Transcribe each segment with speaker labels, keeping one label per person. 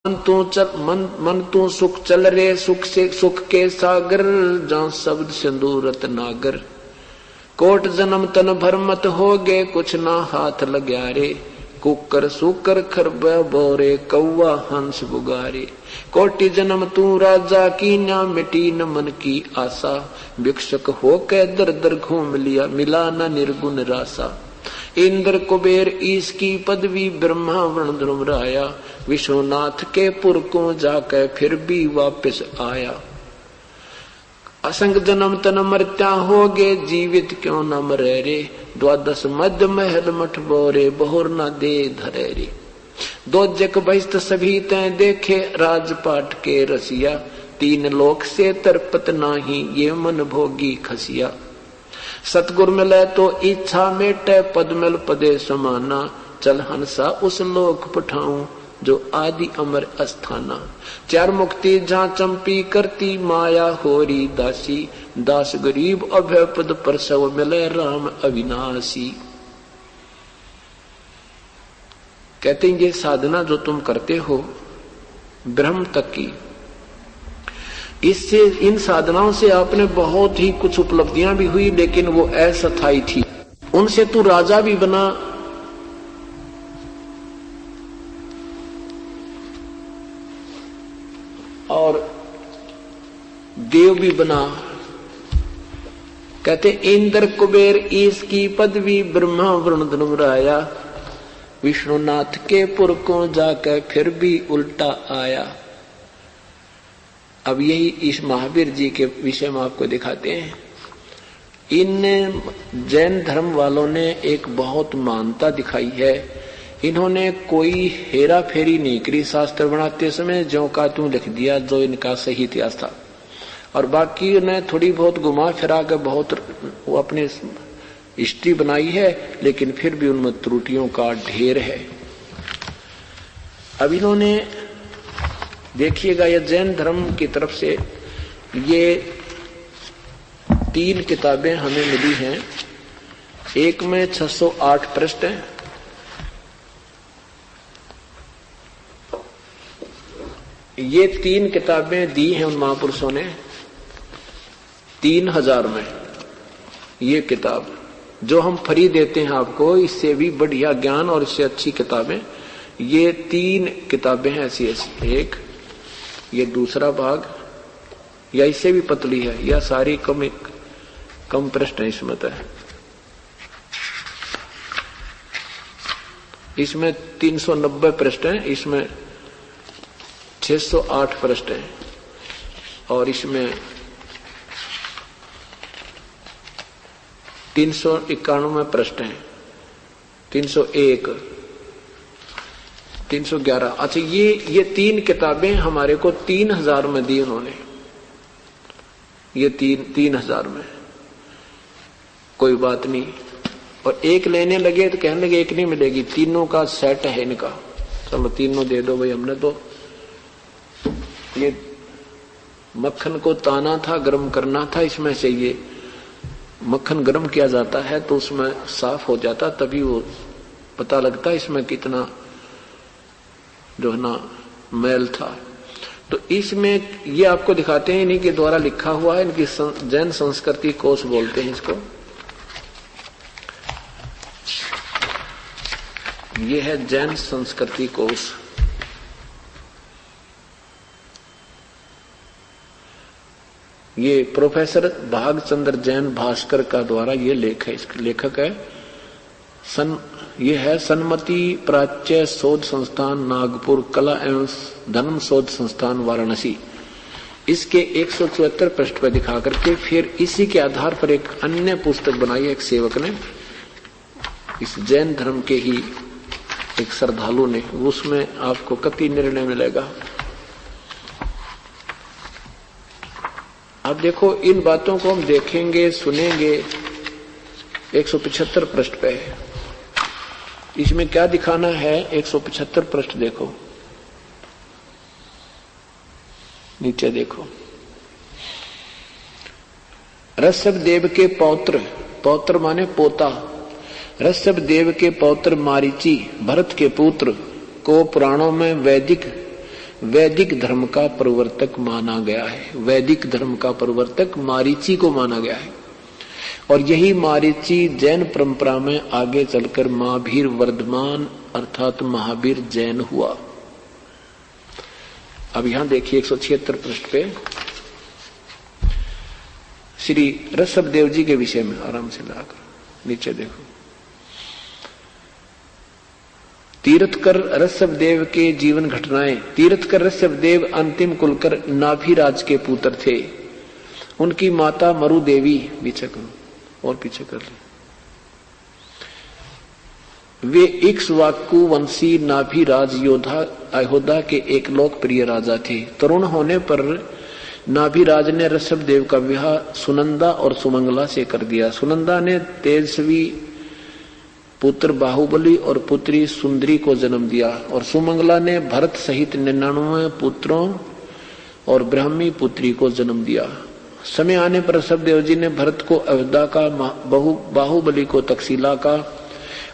Speaker 1: मन तू सुख चल रे सुख से सुख के सागर, जहाँ शब्द सिंदूरत नागर। कोट जन्म तन भर मत होगे, कुछ ना हाथ लग्या रे। कुकर सुकर खरबा बोरे, कौवा हंस बुगारे। कोटि जन्म तू राजा की, ना मिटी न मन की आशा। भिक्षक होके दर दर घूम लिया, मिला न निर्गुण रासा। इंद्र कुबेर ईश की पदवी, ब्रह्मा वर्ण ध्रुव राया। विश्वनाथ के पुर को जाकर फिर भी वापस आया। असंग जन्म तन मरत्या होगे, जीवित क्यों न मरे रे। द्वादश मध्य महल मठ बोरे, बहुर न दे धरे रे। दो जग बहिष्ठ सभी तय देखे, राजपाट के रसिया। तीन लोक से तरपत नाही, ये मन भोगी खसिया। सतगुर मिले तो इच्छा मेटे, पद मिल पदे समाना। चल हंसा उस लोक पठाऊं, जो आदि अमर अस्थाना। चार मुक्ति जहाँ चंपी करती, माया होरी दासी। दास गरीब अभय पद परसव, मिले राम अविनाशी। कहते हैं ये साधना जो तुम करते हो ब्रह्म तक की, इससे इन साधनाओं से आपने बहुत ही कुछ उपलब्धियां भी हुई, लेकिन वो अस्थायी थी। उनसे तू राजा भी बना, और देव भी बना। कहते इंद्र कुबेर ईश की पदवी, ब्रह्मा वरुण धनुव राया। विष्णुनाथ के पुर को जाकर फिर भी उल्टा आया। अब यही इस महावीर जी के विषय में आपको दिखाते हैं। इन जैन धर्म वालों ने एक बहुत मानता दिखाई है। इन्होंने कोई हेरा फेरी नहीं करी शास्त्र बनाते समय, जो का त्यों लिख दिया जो इनका सही इतिहास था। और बाकी ने थोड़ी बहुत घुमा फिरा कर बहुत वो अपने हिस्ट्री बनाई है, लेकिन फिर भी उनमें त्रुटियों का ढेर है। अब इन्होंने देखिएगा, यह जैन धर्म की तरफ से ये 3 किताबें हमें मिली हैं। एक में 608 पृष्ठ हैं, ये 3 किताबें दी हैं उन महापुरुषों ने 3000 में। ये किताब जो हम फ्री देते हैं आपको, इससे भी बढ़िया ज्ञान और इससे अच्छी किताबें, ये 3 किताबें हैं ऐसी ऐसी। एक ये दूसरा भाग, या इससे भी पतली है, या सारी कम प्रश्न है इसमें तो। इसमें 390 प्रश्न है, इसमें 608 प्रश्न है, और इसमें 391 प्रश्न है, 301, 311। अच्छा, ये 3 किताबें हमारे को 3000 में दी उन्होंने। ये 3000 में, कोई बात नहीं। और एक लेने लगे तो कहने लगे एक नहीं मिलेगी, तीनों का सेट है इनका, चलो तीनों दे दो भाई। हमने तो ये मक्खन को ताना था, गर्म करना था, इसमें से ये मक्खन गर्म किया जाता है तो उसमें साफ हो जाता, तभी वो पता लगता इसमें कितना जो है ना मैल था। तो इसमें ये आपको दिखाते हैं, इन्हीं के द्वारा लिखा हुआ है। इनकी जैन संस्कृति कोश बोलते हैं इसको। ये है जैन संस्कृति कोश। ये प्रोफेसर भागचंद्र जैन भास्कर का द्वारा ये लेख है। इसका लेखक है ये है सन्मति प्राच्य शोध संस्थान नागपुर, कला एवं धर्म शोध संस्थान वाराणसी। इसके 174 पृष्ठ पर दिखा करके फिर इसी के आधार पर एक अन्य पुस्तक बनाई एक सेवक ने, इस जैन धर्म के ही एक श्रद्धालु ने। उसमें आपको कति निर्णय मिलेगा। अब देखो, इन बातों को हम देखेंगे सुनेंगे। 175 पृष्ठ पे है, इसमें क्या दिखाना है। 175 पृष्ठ देखो, नीचे देखो। ऋषभ देव के पौत्र, पौत्र माने पोता, ऋषभ देव के पौत्र मारीची भरत के पुत्र को पुराणों में वैदिक वैदिक धर्म का प्रवर्तक माना गया है। वैदिक धर्म का प्रवर्तक मारीची को माना गया है और यही मारीची जैन परंपरा में आगे चलकर महावीर वर्धमान अर्थात महावीर जैन हुआ। अब यहां देखिए 176 पृष्ठ पे श्री ऋषभदेव जी के विषय में आराम से लाकर नीचे देखो। तीर्थकर ऋषभदेव के जीवन घटनाएं। तीर्थकर ऋषभदेव अंतिम कुलकर नाभिराज के पुत्र थे। उनकी माता मरु देवी, पीछे करो और पीछे कर ले, वे इक्ष्वाकु वंशी नाभिराज योद्धा अयोध्या के एक लोकप्रिय राजा थे। तरुण होने पर नाभिराज ने ऋषभदेव का विवाह सुनंदा और सुमंगला से कर दिया। सुनंदा ने तेजस्वी पुत्र बाहुबली और पुत्री सुंदरी को जन्म दिया और सुमंगला ने भरत सहित 99 पुत्रों और ब्राह्मी पुत्री को जन्म दिया। समय आने पर ऋषभदेव जी ने भरत को अयोध्या का, बाहुबली को तक्षशिला का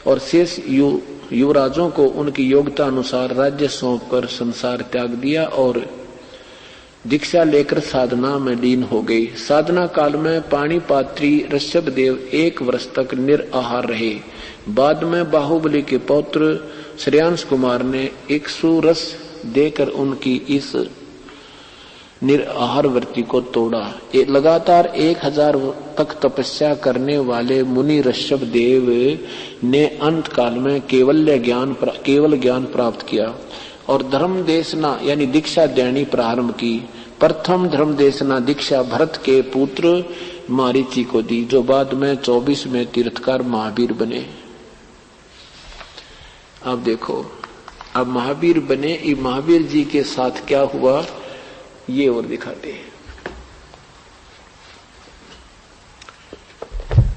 Speaker 1: और शेष युवराजों को उनकी योग्यता अनुसार राज्य सौंपकर संसार त्याग दिया और दीक्षा लेकर साधना में लीन हो गई। साधना काल में पाणिपात्री ऋषभदेव 1 वर्ष तक निराहार रहे। बाद में बाहुबली के पौत्र श्रेयांश कुमार ने इक्षु रस देकर उनकी इस निराहार वृत्ति को तोड़ा। लगातार 1000 तक तपस्या करने वाले मुनि ऋषभदेव ने अंत काल में केवल ज्ञान प्राप्त किया और धर्म देशना यानी दीक्षा देनी प्रारंभ की। प्रथम धर्म देशना दीक्षा भरत के पुत्र मारीची को दी, जो बाद में 24 में तीर्थकार महावीर बने। अब देखो, अब महावीर बने, ये महावीर जी के साथ क्या हुआ ये और दिखाते हैं।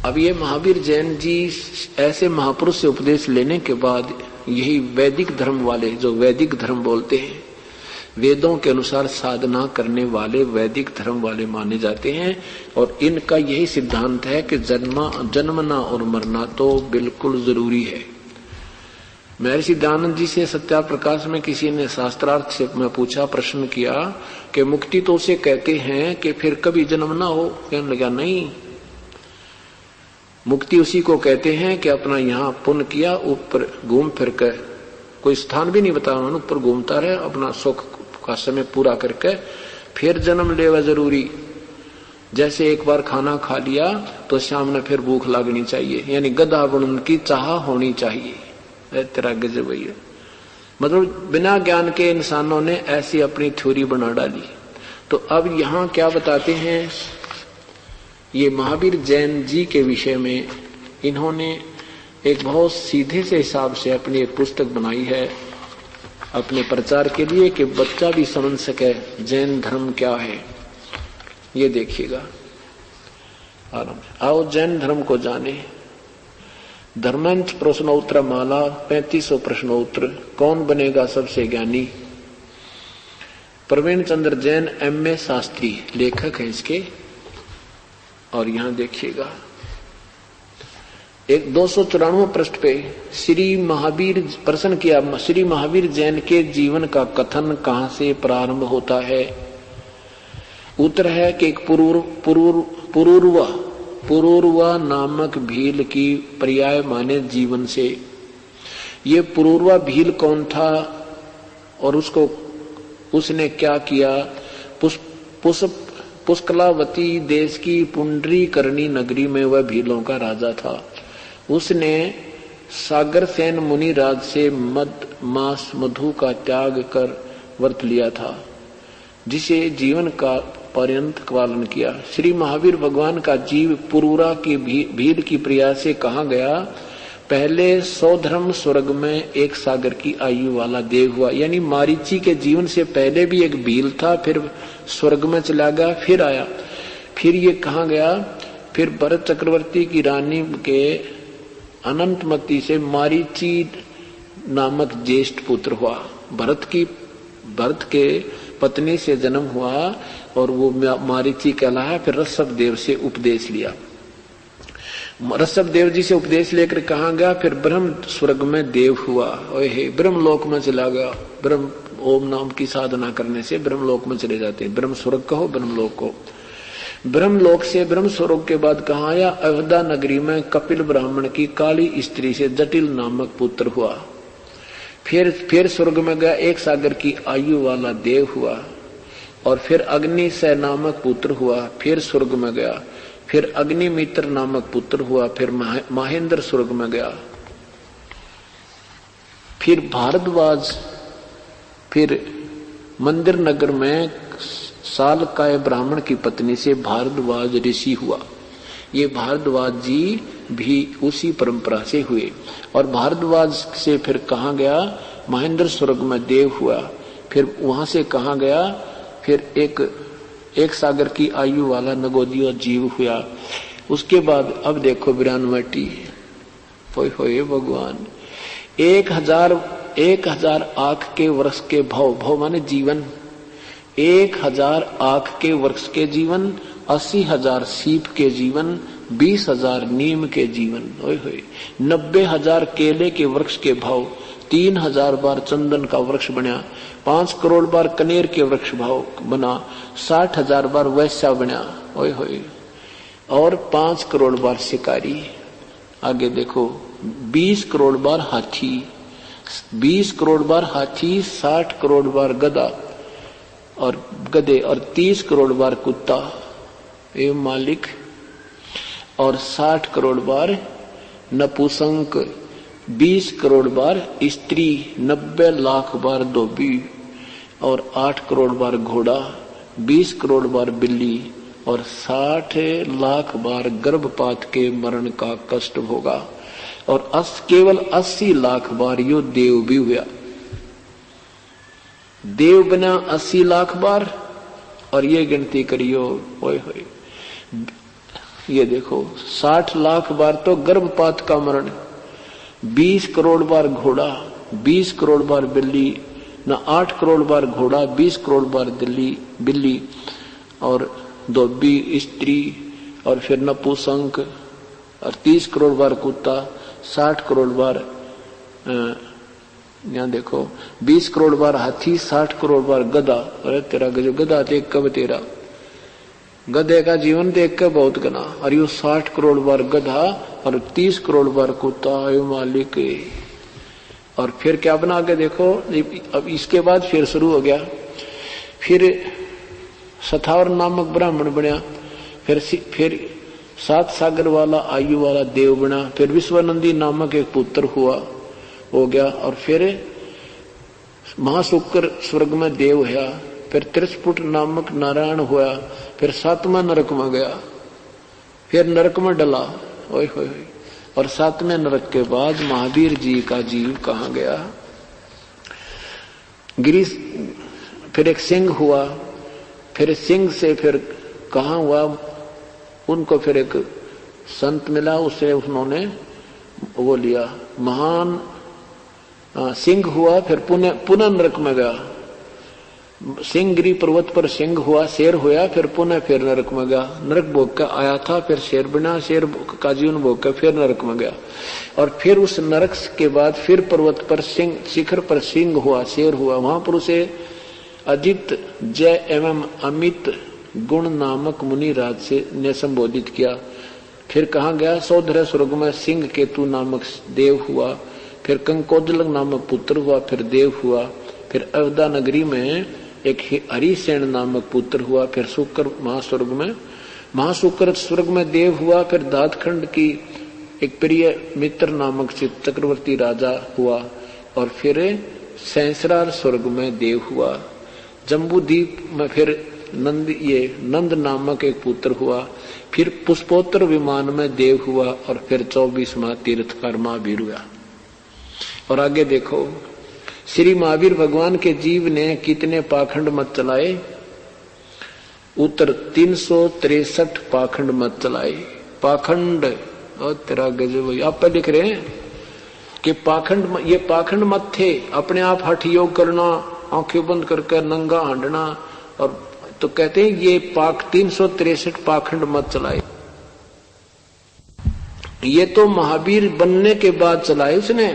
Speaker 1: अब ये महावीर जैन जी ऐसे महापुरुष से उपदेश लेने के बाद यही वैदिक धर्म वाले, जो वैदिक धर्म बोलते हैं, वेदों के अनुसार साधना करने वाले वैदिक धर्म वाले माने जाते हैं और इनका यही सिद्धांत है कि जन्मना और मरना तो बिल्कुल जरूरी है। महर्षि दयानंद जी से सत्याप्रकाश में किसी ने शास्त्रार्थ से मैं पूछा, प्रश्न किया कि मुक्ति तो उसे कहते हैं कि फिर कभी जन्म ना हो। कहने लगा नहीं, मुक्ति उसी को कहते हैं कि अपना यहाँ पुण्य किया, ऊपर घूम फिर कर, कोई स्थान भी नहीं बताया उन्होंने, ऊपर घूमता रहे, अपना सुख का समय पूरा करके फिर जन्म लेवा जरूरी। जैसे एक बार खाना खा लिया तो शाम में फिर भूख लगनी चाहिए, यानी गधा बनने की चाह होनी चाहिए। तेरा गजब है। मतलब बिना ज्ञान के इंसानों ने ऐसी अपनी थ्योरी बना डाली। तो अब यहाँ क्या बताते हैं, ये महावीर जैन जी के विषय में इन्होंने एक बहुत सीधे से हिसाब से अपनी एक पुस्तक बनाई है अपने प्रचार के लिए कि बच्चा भी समझ सके जैन धर्म क्या है। ये देखिएगा आराम से, आओ जैन धर्म को जाने। धर्मांश प्रश्नोत्तर माला 3500 प्रश्नोत्तर, कौन बनेगा सबसे ज्ञानी। प्रवीण चंद्र जैन M.A. शास्त्री लेखक है इसके। और यहां देखिएगा एक 294 पृष्ठ पे श्री महावीर प्रश्न किया, श्री महावीर जैन के जीवन का कथन कहां से प्रारंभ होता है। उत्तर है कि एक पुरूर्वा नामक भील की पर्याय माने जीवन से। ये पुरूर्वा भील कौन था और उसने क्या किया। पुष्कलावती देश की पुंडरीकर्णी नगरी में वह भीलों का राजा था। उसने सागरसेन मुनि राज से मांस मधु का त्याग कर व्रत लिया था, जिसे जीवन का पर्यंत पालन किया। श्री महावीर भगवान का जीव पुरूरा की भील की प्रिया से कहा गया। पहले 100 धर्म स्वर्ग में एक सागर की आयु वाला देव हुआ, यानी मारीची के जीवन से पहले भी एक भील था, फिर स्वर्ग में चला गया, फिर आया। फिर ये कहा गया, फिर भरत चक्रवर्ती की रानी के अनंतमती से मारीची नामक ज्येष्ठ पुत्र हुआ। भरत के पत्नी से जन्म हुआ और वो मारीची कहलाया। फिर ऋषभदेव से उपदेश लिया। ऋषभदेव जी से उपदेश लेकर कहा गया, फिर ब्रह्म स्वर्ग में देव हुआ, ब्रह्म लोक में चला गया, ब्रह्म ओम नाम की साधना करने से ब्रह्मलोक में चले जाते हैं। ब्रह्म स्वर्ग कहो, ब्रह्मलोक को। ब्रह्मलोक से ब्रह्म स्वर्ग के बाद कहा आया? अयोध्या नगरी में कपिल ब्राह्मण की काली स्त्री से जटिल नामक पुत्र हुआ। फिर स्वर्ग में गया, एक सागर की आयु वाला देव हुआ। और फिर अग्नि से नामक पुत्र हुआ। फिर स्वर्ग में गया। फिर अग्निमित्र नामक पुत्र हुआ। फिर महेंद्र स्वर्ग में गया। फिर भारद्वाज, फिर मंदिर नगर में सालकाय ब्राह्मण की पत्नी से भारद्वाज ऋषि हुआ। ये भारद्वाज जी भी उसी परंपरा से हुए। और भारद्वाज से फिर कहाँ गया? महेंद्र स्वर्ग में देव हुआ। फिर वहां से कहाँ गया? फिर एक सागर की आयु वाला नगोदिया जीव हुआ। उसके बाद अब देखो 92 होए भगवान। 1000 आंख के वर्ष के भव माने जीवन, 1000 आंख के वर्ष के जीवन, 80,000 सीप के जीवन, 20,000 नीम के जीवन, 90,000 केले के वृक्ष के भाव, 3,000 बार चंदन का वृक्ष बना, 5 करोड़ बार कनेर के वृक्ष भाव बना, 60,000 बार वैश्या बना, और 5 करोड़ बार शिकारी। आगे देखो 20 करोड़ बार हाथी, 20 करोड़ बार हाथी, 60 करोड़ बार गधा और गधे, और 30 करोड़ बार कुत्ता एवं मालिक, और 60 करोड़ बार नपुंसक, 20 करोड़ बार स्त्री, 90 लाख बार धोबी, और 8 करोड़ बार घोड़ा, 20 करोड़ बार बिल्ली, और 60 लाख बार गर्भपात के मरण का कष्ट भोगा, और केवल 80 लाख बार यो देव भी हुआ। देव बना 80 लाख बार, और ये गिनती करियो, ओए होए, ये देखो 60 लाख बार तो गर्भपात का मरण, 20 करोड़ बार घोड़ा, 20 करोड़ बार बिल्ली, न 8 करोड़ बार घोड़ा, 20 करोड़ बार बिल्ली, और धोबी स्त्री, और फिर नपुंसक, और 30 करोड़ बार कुत्ता, 60 करोड़ बार यहाँ देखो 20 करोड़ बार हाथी, 60 करोड़ बार गधा। अरे तेरा गधा देख कब तेरा गधे का जीवन देख कर बहुत गना, और यू 60 करोड़ बार गधा और 30 करोड़ बार कुत्ता, यो मालिक। और फिर क्या बना के देखो, अब इसके बाद फिर शुरू हो गया, फिर सथावर नामक ब्राह्मण बना, फिर 7 सागर वाला आयु वाला देव बना, फिर विश्वानंदी नामक एक पुत्र हुआ हो गया, और फिर महाशुक्र स्वर्ग में देव हुआ, फिर त्रिस्पुट नामक नारायण हुआ, फिर 7वां नरक में गया, फिर नरक में डला, ओए होए, और 7वें नरक के बाद महावीर जी का जीव कहाँ गया? गिरीश, फिर एक सिंह हुआ, फिर सिंह से फिर कहाँ हुआ? उनको फिर एक संत मिला, उसे उन्होंने वो लिया, महान सिंह हुआ, फिर पुनः नरक में गया। सिंहगिरी पर्वत पर सिंह हुआ, शेर हुआ, फिर नरक में गया, नरक भोग का आया था, फिर शेर बना, शेर का जीवन भोग का फिर नरक में गया, और फिर उस नरक के बाद फिर पर्वत पर सिंह, शिखर पर सिंह हुआ, शेर हुआ, वहां पर उसे अजित, जय एवं अमित गुण नामक मुनि राज से ने संबोधित किया। फिर कहाँ गया? सौधर स्वर्ग में सिंह केतु नामक देव हुआ, फिर कंकोदलक नामक पुत्र हुआ, फिर देव हुआ, फिर अयोध्या नगरी में एक हरिसेन नामक पुत्र हुआ, फिर शुक्र महाशुक्र स्वर्ग में देव हुआ, फिर दादखंड की एक प्रिय मित्र नामक चक्रवर्ती राजा हुआ, और फिर सैंसरार स्वर्ग में देव हुआ। जम्बूद्वीप में फिर नंद नामक एक पुत्र हुआ, फिर पुष्पोत्तर विमान में देव हुआ, और फिर 24वां तीर्थकर महावीर हुआ। और आगे देखो, श्री महावीर भगवान के जीव ने कितने पाखंड मत चलाए? उत्तर 363 पाखंड मत चलाए। पाखंड, और तेरा गजब, आप पर लिख रहे हैं कि पाखंड, ये पाखंड मत थे, अपने आप हठ योग करना, आंखें बंद करके नंगा हांडना, और तो कहते हैं ये 363 पाखंड मत चलाए। ये तो महावीर बनने के बाद चलाए उसने,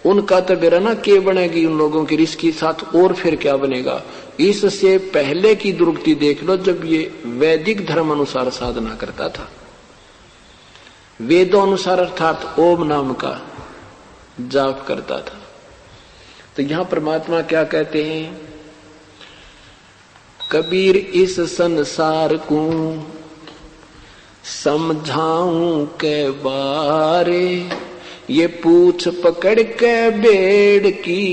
Speaker 1: उनका तो बेरा ना के बनेगी उन लोगों की रिश्क के साथ, और फिर क्या बनेगा। इससे पहले की दुर्गति देख लो, जब ये वैदिक धर्म अनुसार साधना करता था, वेदों अनुसार अर्थात ओम नाम का जाप करता था। तो यहां परमात्मा क्या कहते हैं, कबीर इस संसार को समझाऊं के बारे, ये पूछ पकड़ के बेड़ की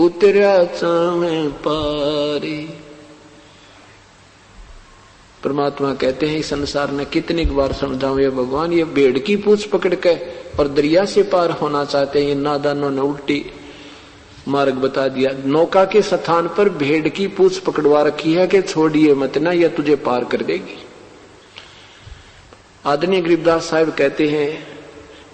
Speaker 1: उतरा चाहे पारे। परमात्मा कहते हैं इस संसार ने कितनी बार समझाऊं ये भगवान, ये बेड़ की पूछ पकड़ के और दरिया से पार होना चाहते हैं। ये नादानों ने उल्टी मार्ग बता दिया। नौका के स्थान पर भेड़ की पूछ पकड़वा रखी है कि छोड़िए मत ना, यह तुझे पार कर देगी। आदरणीय गरीबदास साहब कहते हैं,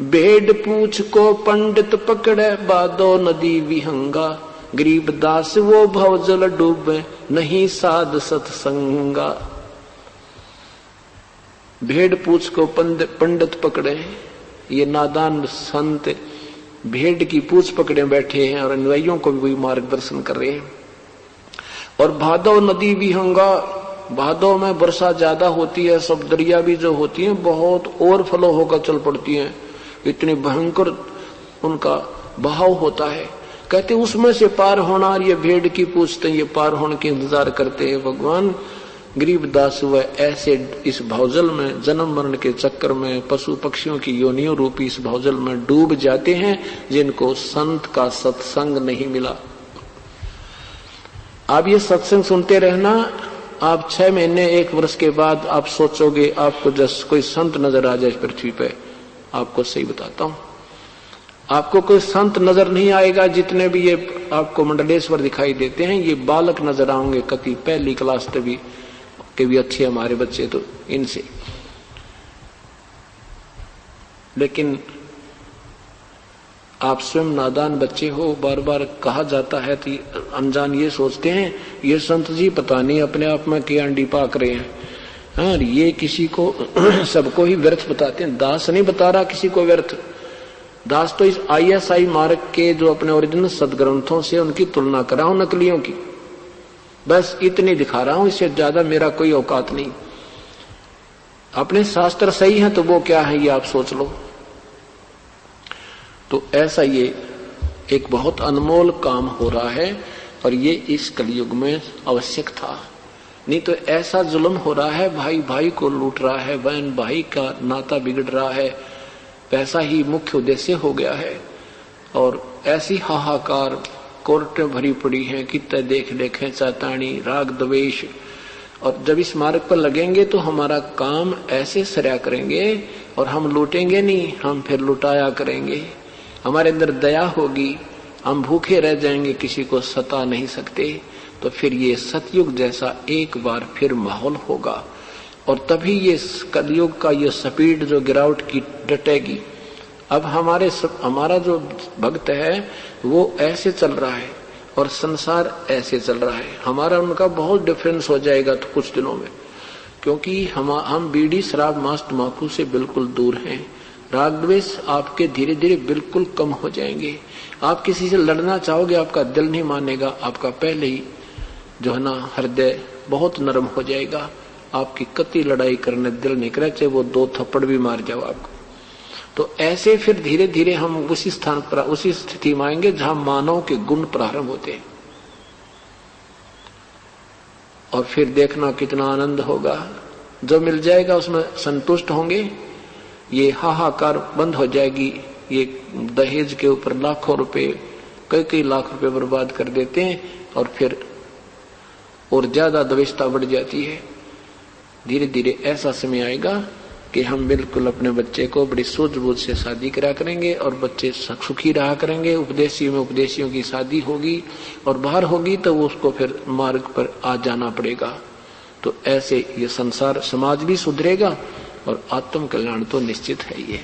Speaker 1: भेड़ पूछ को पंडित पकड़े बादो नदी विहंगा, गरीबदास वो भवजल डूबे नहीं साध सत्संगा। भेड़ पूछ को पंडित पकड़े, ये नादान संत भेड़ की पूछ पकड़े बैठे हैं और अनुयायियों को भी वही मार्गदर्शन कर रहे हैं। और भादो नदी विहंगा, भादों में वर्षा ज्यादा होती है, सब दरिया भी जो होती हैं बहुत ओवरफ्लो होकर चल पड़ती हैं, इतनी भयंकर उनका बहाव होता है। कहते उसमें से पार होना, और ये भेड़ की पूछते ये पार होने के इंतजार करते हैं। भगवान गरीबदास वह ऐसे इस भवजल में जन्म मरण के चक्कर में पशु पक्षियों की योनियों रूपी इस भवजल में डूब जाते हैं, जिनको संत का सत्संग नहीं मिला। आप ये सत्संग सुनते रहना, आप 6 महीने 1 वर्ष के बाद आप सोचोगे आपको जैसे कोई संत नजर आ जाए पृथ्वी पे। आपको सही बताता हूं, आपको कोई संत नजर नहीं आएगा। जितने भी ये आपको मंडलेश्वर दिखाई देते हैं, ये बालक नजर आएंगे, कति पहली क्लास तभी के भी अच्छे हमारे बच्चे तो इनसे। लेकिन आप स्वयं नादान बच्चे हो, बार बार कहा जाता है कि अनजान ये सोचते हैं ये संत जी पता नहीं अपने आप में क्या अंडी पाक रहे हैं। हाँ, ये किसी को सबको ही व्यर्थ बताते हैं। दास नहीं बता रहा किसी को व्यर्थ। दास तो इस ISI मार्ग के जो अपने ओरिजिनल सदग्रंथों से उनकी तुलना कर रहा हूं नकलियों की, बस इतनी दिखा रहा हूं, इससे ज्यादा मेरा कोई औकात नहीं। अपने शास्त्र सही है तो वो क्या है ये आप सोच लो। तो ऐसा ये एक बहुत अनमोल काम हो रहा है, और ये इस कलयुग में आवश्यक था। नहीं तो ऐसा जुल्म हो रहा है, भाई भाई को लूट रहा है, बहन भाई का नाता बिगड़ रहा है, पैसा ही मुख्य उद्देश्य हो गया है। और ऐसी हाहाकार कोर्टें भरी पड़ी हैं, कितने देख देखें चातानी राग द्वेष। और जब इस मार्ग पर लगेंगे तो हमारा काम ऐसे सरया करेंगे, और हम लूटेंगे नहीं, हम फिर लुटाया करेंगे। हमारे अंदर दया होगी, हम भूखे रह जाएंगे, किसी को सता नहीं सकते। तो फिर ये सतयुग जैसा एक बार फिर माहौल होगा, और तभी ये कलयुग का ये स्पीड जो गिरावट की डटेगी। अब हमारा जो भक्त है वो ऐसे चल रहा है और संसार ऐसे चल रहा है, हमारा उनका बहुत डिफरेंस हो जाएगा तो कुछ दिनों में। क्योंकि हम बीड़ी शराब मांस तंबाकू से बिल्कुल दूर हैं। राग द्वेष आपके धीरे धीरे बिल्कुल कम हो जाएंगे। आप किसी से लड़ना चाहोगे, आपका दिल नहीं मानेगा, आपका पहले ही जो है ना हृदय बहुत नरम हो जाएगा। आपकी कति लड़ाई करने दिल नहीं करे, चाहे वो 2 थप्पड़ भी मार जाओ आपको। तो ऐसे फिर धीरे धीरे हम उसी स्थान पर, उसी स्थिति में आएंगे जहां मानव के गुण प्रारंभ होते हैं। और फिर देखना कितना आनंद होगा, जो मिल जाएगा उसमें संतुष्ट होंगे। ये हाहाकार बंद हो जाएगी। ये दहेज के ऊपर लाखों रुपए, कई लाख रुपए बर्बाद कर देते हैं, और फिर और ज्यादा द्वेषता बढ़ जाती है। धीरे धीरे ऐसा समय आएगा कि हम बिल्कुल अपने बच्चे को बड़ी सूझबूझ से शादी करा करेंगे, और बच्चे सुखी रहा करेंगे। उपदेशियों में उपदेशियों की शादी होगी, और बाहर होगी तो वो उसको फिर मार्ग पर आ जाना पड़ेगा। तो ऐसे ये संसार समाज भी सुधरेगा, और आत्म कल्याण तो निश्चित है। ये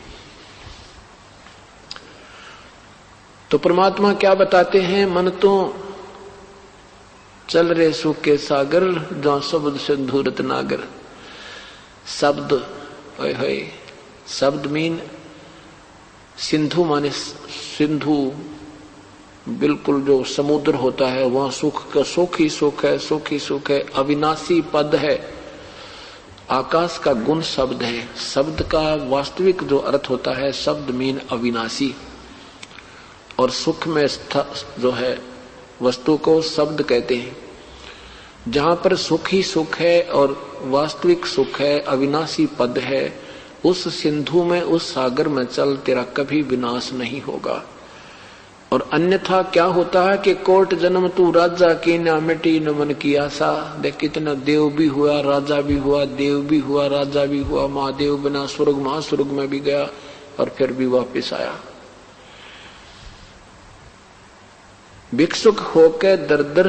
Speaker 1: तो परमात्मा क्या बताते हैं, मन तो चल रे सुख के सागर, जहां शब्द सिंधु रत्नागर। शब्द शब्द मीन सिंधु माने सिंधु बिल्कुल जो समुद्र होता है वहां सुख का सुख ही सुख है, सुख ही सुख है। अविनाशी पद है, आकाश का गुण शब्द है। शब्द का वास्तविक जो अर्थ होता है, शब्द मीन अविनाशी, और सुख में जो है वस्तु को शब्द कहते हैं। जहां पर सुख ही सुख है और वास्तविक सुख है, अविनाशी पद है, उस सिंधु में, उस सागर में चल, तेरा कभी विनाश नहीं होगा। और अन्यथा क्या होता है कि कोट जन्म तू राजा की ना मिटी न मन की आशा। देख कितना देव भी हुआ, राजा भी हुआ, देव भी हुआ, राजा भी हुआ, महादेव बिना स्वर्ग महास्वर्ग में भी गया और फिर भी वापिस आया। भिक्षुक होके दर दर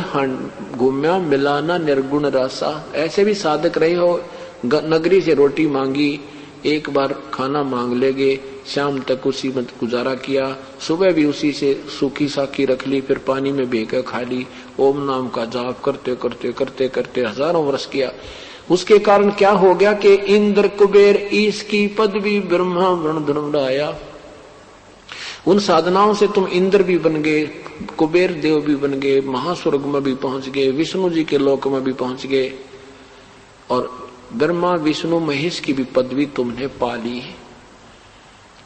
Speaker 1: घूम्या, मिलाना निर्गुण रासा। ऐसे भी साधक रहे हो, नगरी से रोटी मांगी, एक बार खाना मांग लेगे, शाम तक उसी में गुजारा किया, सुबह भी उसी से सूखी साखी रख ली, फिर पानी में भेकर खा ली, ओम नाम का जाप करते करते करते करते हजारों वर्ष किया। उसके कारण क्या हो गया कि इंद्र कुबेर ईश की पदवी ब्रह्मा वर्ण धर्मराया। उन साधनाओं से तुम इंद्र भी बन गए, कुबेर देव भी बन गए, महास्वर्ग में भी पहुंच गए, विष्णु जी के लोक में भी पहुंच गए, और ब्रह्मा विष्णु महेश की भी पदवी तुमने पा ली।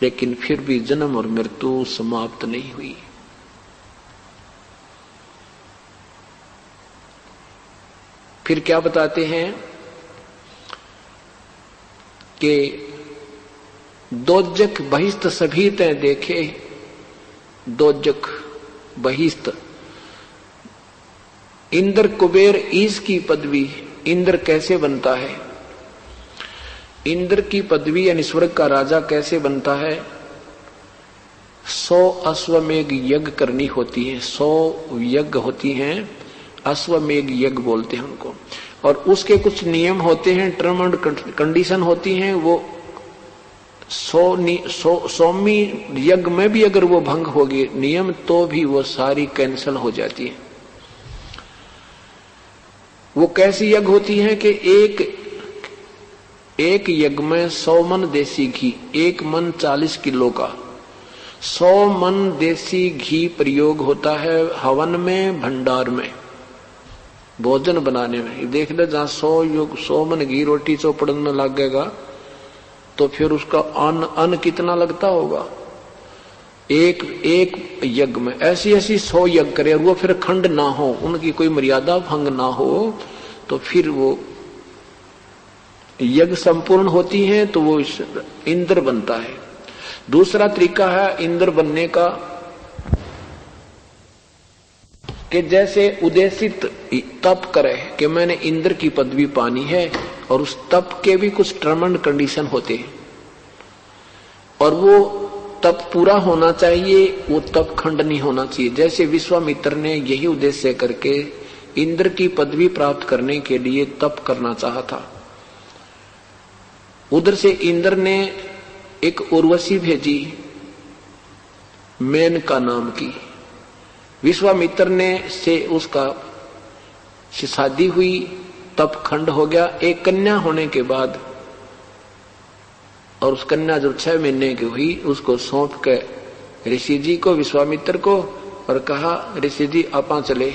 Speaker 1: लेकिन फिर भी जन्म और मृत्यु समाप्त नहीं हुई। फिर क्या बताते हैं कि दोजक बहिस्त सभी तय देखे। दोजक बहिस्त, इंद्र कुबेर ईश की पदवी। इंद्र कैसे बनता है? इंद्र की पदवी यानी स्वर्ग का राजा कैसे बनता है? 100 अश्वमेघ यज्ञ करनी होती है। 100 यज्ञ होती हैं, अश्वमेघ यज्ञ बोलते हैं उनको। और उसके कुछ नियम होते हैं, टर्म एंड कंडीशन होती हैं। वो 100वीं यज्ञ में भी अगर वो भंग होगी नियम, तो भी वो सारी कैंसिल हो जाती है। वो कैसी यज्ञ होती है कि एक यज्ञ में 100 मन देसी घी, 1 मन 40 किलो का 100 मन देसी घी प्रयोग होता है हवन में, भंडार में, भोजन बनाने में। देख ले, जहां 100 मन घी रोटी चौपड़न में लगेगा तो फिर उसका अन्न कितना लगता होगा। एक यज्ञ में ऐसी 100 यज्ञ करे और वो फिर खंड ना हो, उनकी कोई मर्यादा भंग ना हो, तो फिर वो यज्ञ संपूर्ण होती हैं, तो वो इंद्र बनता है। दूसरा तरीका है इंद्र बनने का कि जैसे उद्देशित तप करे कि मैंने इंद्र की पदवी पानी है, और उस तप के भी कुछ टर्म एंड कंडीशन होते हैं, और वो तप पूरा होना चाहिए, वो तप खंड नहीं होना चाहिए। जैसे विश्वामित्र ने यही उद्देश्य करके इंद्र की पदवी प्राप्त करने के लिए तप करना चाहा था। उधर से इंद्र ने एक उर्वशी भेजी, मेनका नाम की। विश्वामित्र ने से उसका शादी हुई, तप खंड हो गया। एक कन्या होने के बाद, और उस कन्या जो 6 महीने की हुई, उसको सौंप के ऋषि जी को, विश्वामित्र को, और कहा ऋषि जी आपा चले,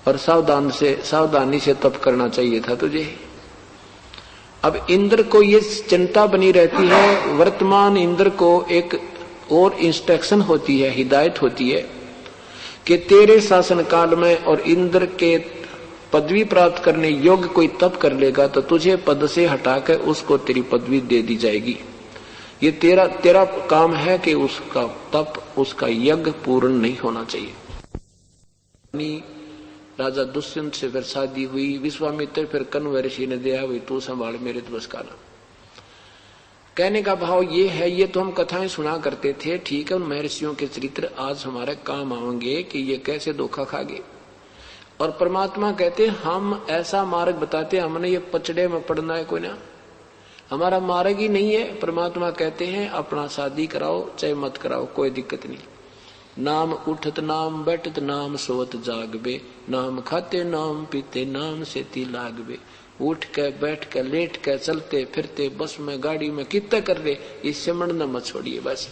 Speaker 1: और सावधानी से तप करना चाहिए था तुझे। अब इंद्र को ये चिंता बनी रहती है, वर्तमान इंद्र को एक और इंस्ट्रक्शन होती है, हिदायत होती है कि तेरे शासन काल में और इंद्र के पदवी प्राप्त करने योग्य कोई तप कर लेगा तो तुझे पद से हटाकर उसको तेरी पदवी दे दी जाएगी। ये तेरा काम है कि उसका तप, उसका यज्ञ पूर्ण नहीं होना चाहिए। राजा दुष्यंत से फिर शादी हुई। विश्वामित्र फिर कण्व ऋषि ने दिया, भाई तू संभाल मेरे तो बस का ना। कहने का भाव ये है, ये तो हम कथाएं सुना करते थे, ठीक है, उन महर्षियों के चरित्र आज हमारे काम आएंगे कि ये कैसे धोखा खा गए। और परमात्मा कहते हम ऐसा मार्ग बताते, हमने ये पचड़े में पड़ना है कोई ना, हमारा मार्ग ही नहीं है। परमात्मा कहते हैं अपना शादी कराओ चाहे मत कराओ, कोई दिक्कत नहीं। नाम उठत नाम बैठत नाम सोत जागबे, नाम खाते नाम पीते नाम सेती लागबे। उठ के बैठ के लेट के चलते फिरते बस में गाड़ी में कितना कर ले, इस सिमरन मत छोड़िए बस।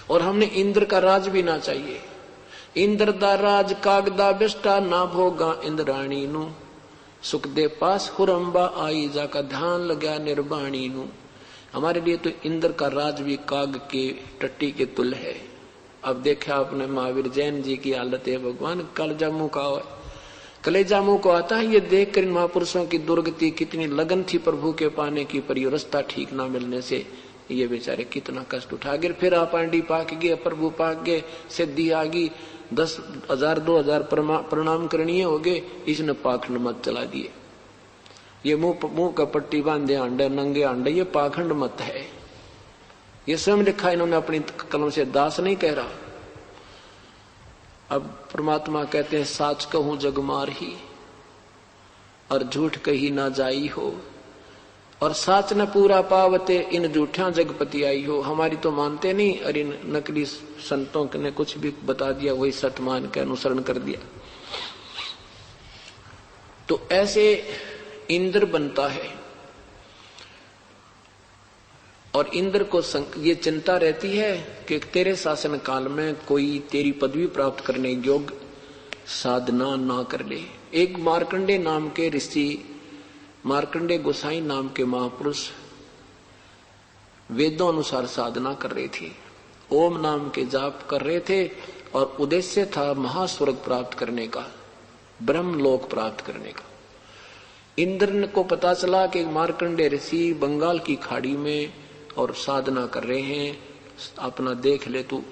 Speaker 1: और हमने इंद्र का राज भी ना चाहिए। इंद्र दा राज कागदा बिष्टा ना भोगा इंद्राणी नु, सुख दे पास हुरंबा आई जाका ध्यान लगा निर्वाणी नु। हमारे लिए तो इंद्र का राज भी काग के टट्टी के तुल्य है। अब देखा आपने महावीर जैन जी की हालत है, भगवान कलेजा मुंह का है, कलेजा मुंह को आता है। ये देख कर इन महापुरुषों की दुर्गति, कितनी लगन थी प्रभु के पाने की, पर ये रास्ता ठीक ना मिलने से ये बेचारे कितना कष्ट उठा गए। फिर आप आंडी पाक गए, प्रभु पाक गए, सिद्धि आ गई, 10,000 2,000 प्रणाम करणीय हो गए, इसने पाखंड मत चला दिए। ये मुंह का पट्टी बांधे आंडे, नंगे आंडे, ये पाखंड मत है। ये स्वयं लिखा इन्होंने अपनी कलम से, दास नहीं कह रहा। अब परमात्मा कहते हैं साच कहूं जग मार ही, और झूठ कही ना जाई हो, और साच न पूरा पावते इन झूठा जगपति आई हो। हमारी तो मानते नहीं, और इन नकली संतों ने कुछ भी बता दिया वही सत्य मान के अनुसरण कर दिया। तो ऐसे इंद्र बनता है, और इंद्र को ये चिंता रहती है कि तेरे शासन काल में कोई तेरी पदवी प्राप्त करने योग्य साधना ना कर ले। एक मार्कंडे नाम के ऋषि, मार्कंडे गोसाई नाम के महापुरुष वेदों अनुसार साधना कर रहे थे, ओम नाम के जाप कर रहे थे, और उद्देश्य था महास्वर्ग प्राप्त करने का, ब्रह्मलोक प्राप्त करने का। इंद्र को पता चला कि मार्कंडे ऋषि बंगाल की खाड़ी में और साधना कर रहे हैं, अपना देख ले तू,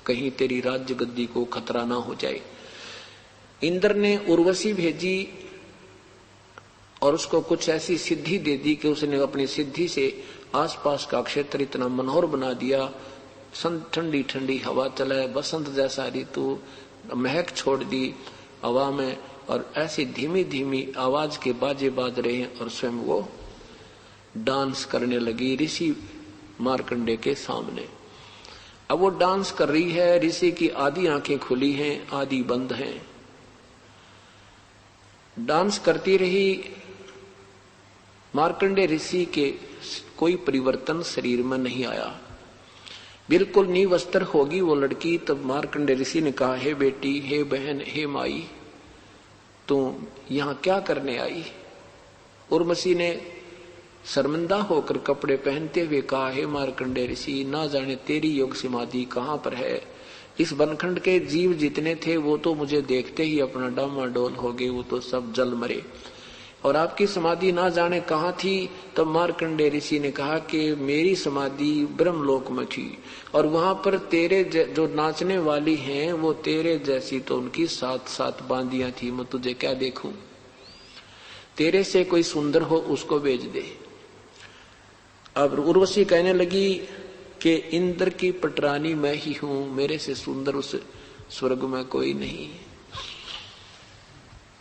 Speaker 1: कहीं तेरी राज्य गद्दी को खतरा ना हो जाए। इंद्र ने उर्वशी भेजी और उसको कुछ ऐसी सिद्धि दे दी कि उसने अपनी सिद्धि से आसपास का क्षेत्र इतना मनोहर बना दिया। ठंडी ठंडी हवा चले, बसंत जैसा ऋतु, महक छोड़ दी हवा में, और ऐसी धीमी धीमी आवाज के बाजे बाज रहे हैं, और स्वयं वो डांस करने लगी ऋषि मार्कंडे के सामने। अब वो डांस कर रही है, ऋषि की आधी आंखें खुली हैं, आधी बंद हैं। डांस करती रही। मार्कंडे ऋषि के कोई परिवर्तन शरीर में नहीं आया, बिल्कुल निवस्त्र होगी वो लड़की। तब मार्कंडे ऋषि ने कहा, हे बेटी, हे बहन, हे माई, तू यहां क्या करने आई? उर्वशी ने शर्मिंदा होकर कपड़े पहनते हुए कहा, हे मार्कंडे ऋषि, ना जाने तेरी योग समाधि कहां पर है। इस बनखंड के जीव जितने थे वो तो मुझे देखते ही अपना डामाडोल हो गए, वो तो सब जल मरे, और आपकी समाधि ना जाने कहां थी। तब मार्कंडे ऋषि ने कहा कि मेरी समाधि ब्रह्मलोक में थी, और वहां पर तेरे जो नाचने वाली हैं वो तेरे जैसी तो उनकी 7-7 बांदियां थी। मैं तुझे क्या देखूं? तेरे से कोई सुंदर हो उसको भेज दे। अब उर्वशी कहने लगी कि इंद्र की पटरानी मैं ही हूं, मेरे से सुंदर उस स्वर्ग में कोई नहीं।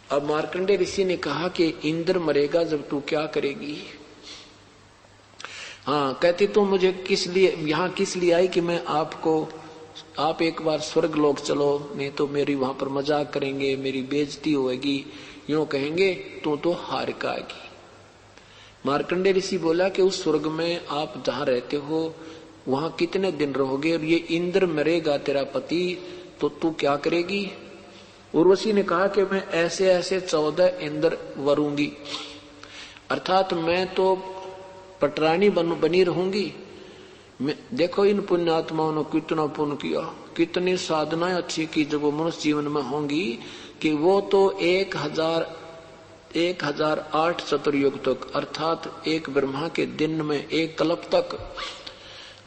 Speaker 1: अब मार्कंडे ऋषि ने कहा कि इंद्र मरेगा जब तू क्या करेगी? हाँ, कहती तो मुझे किस लिए यहाँ किस लिए आई कि मैं आप एक बार स्वर्ग लोक चलो, नहीं तो मेरी वहां पर मजाक करेंगे, मेरी बेइज्जती होगी, यूं कहेंगे तू तो हार का आएगी। मार्कंडे ऋषि बोला कि उस स्वर्ग में आप जहां रहते हो वहां कितने दिन रहोगे, और ये इंद्र मरेगा तेरा पति, तो तू क्या करेगी? उर्वशी ने कहा कि मैं ऐसे ऐसे 14 इंद्र वरूंगी, अर्थात मैं तो पटरानी बनी रहूंगी। देखो इन पुण्यात्माओं ने कितना पुण्य किया, कितनी साधनाएं अच्छी की जब वो मनुष्य जीवन में होंगी, कि वो तो 1008 चतुर्युग तक, अर्थात एक ब्रह्मा के दिन में एक कल्प तक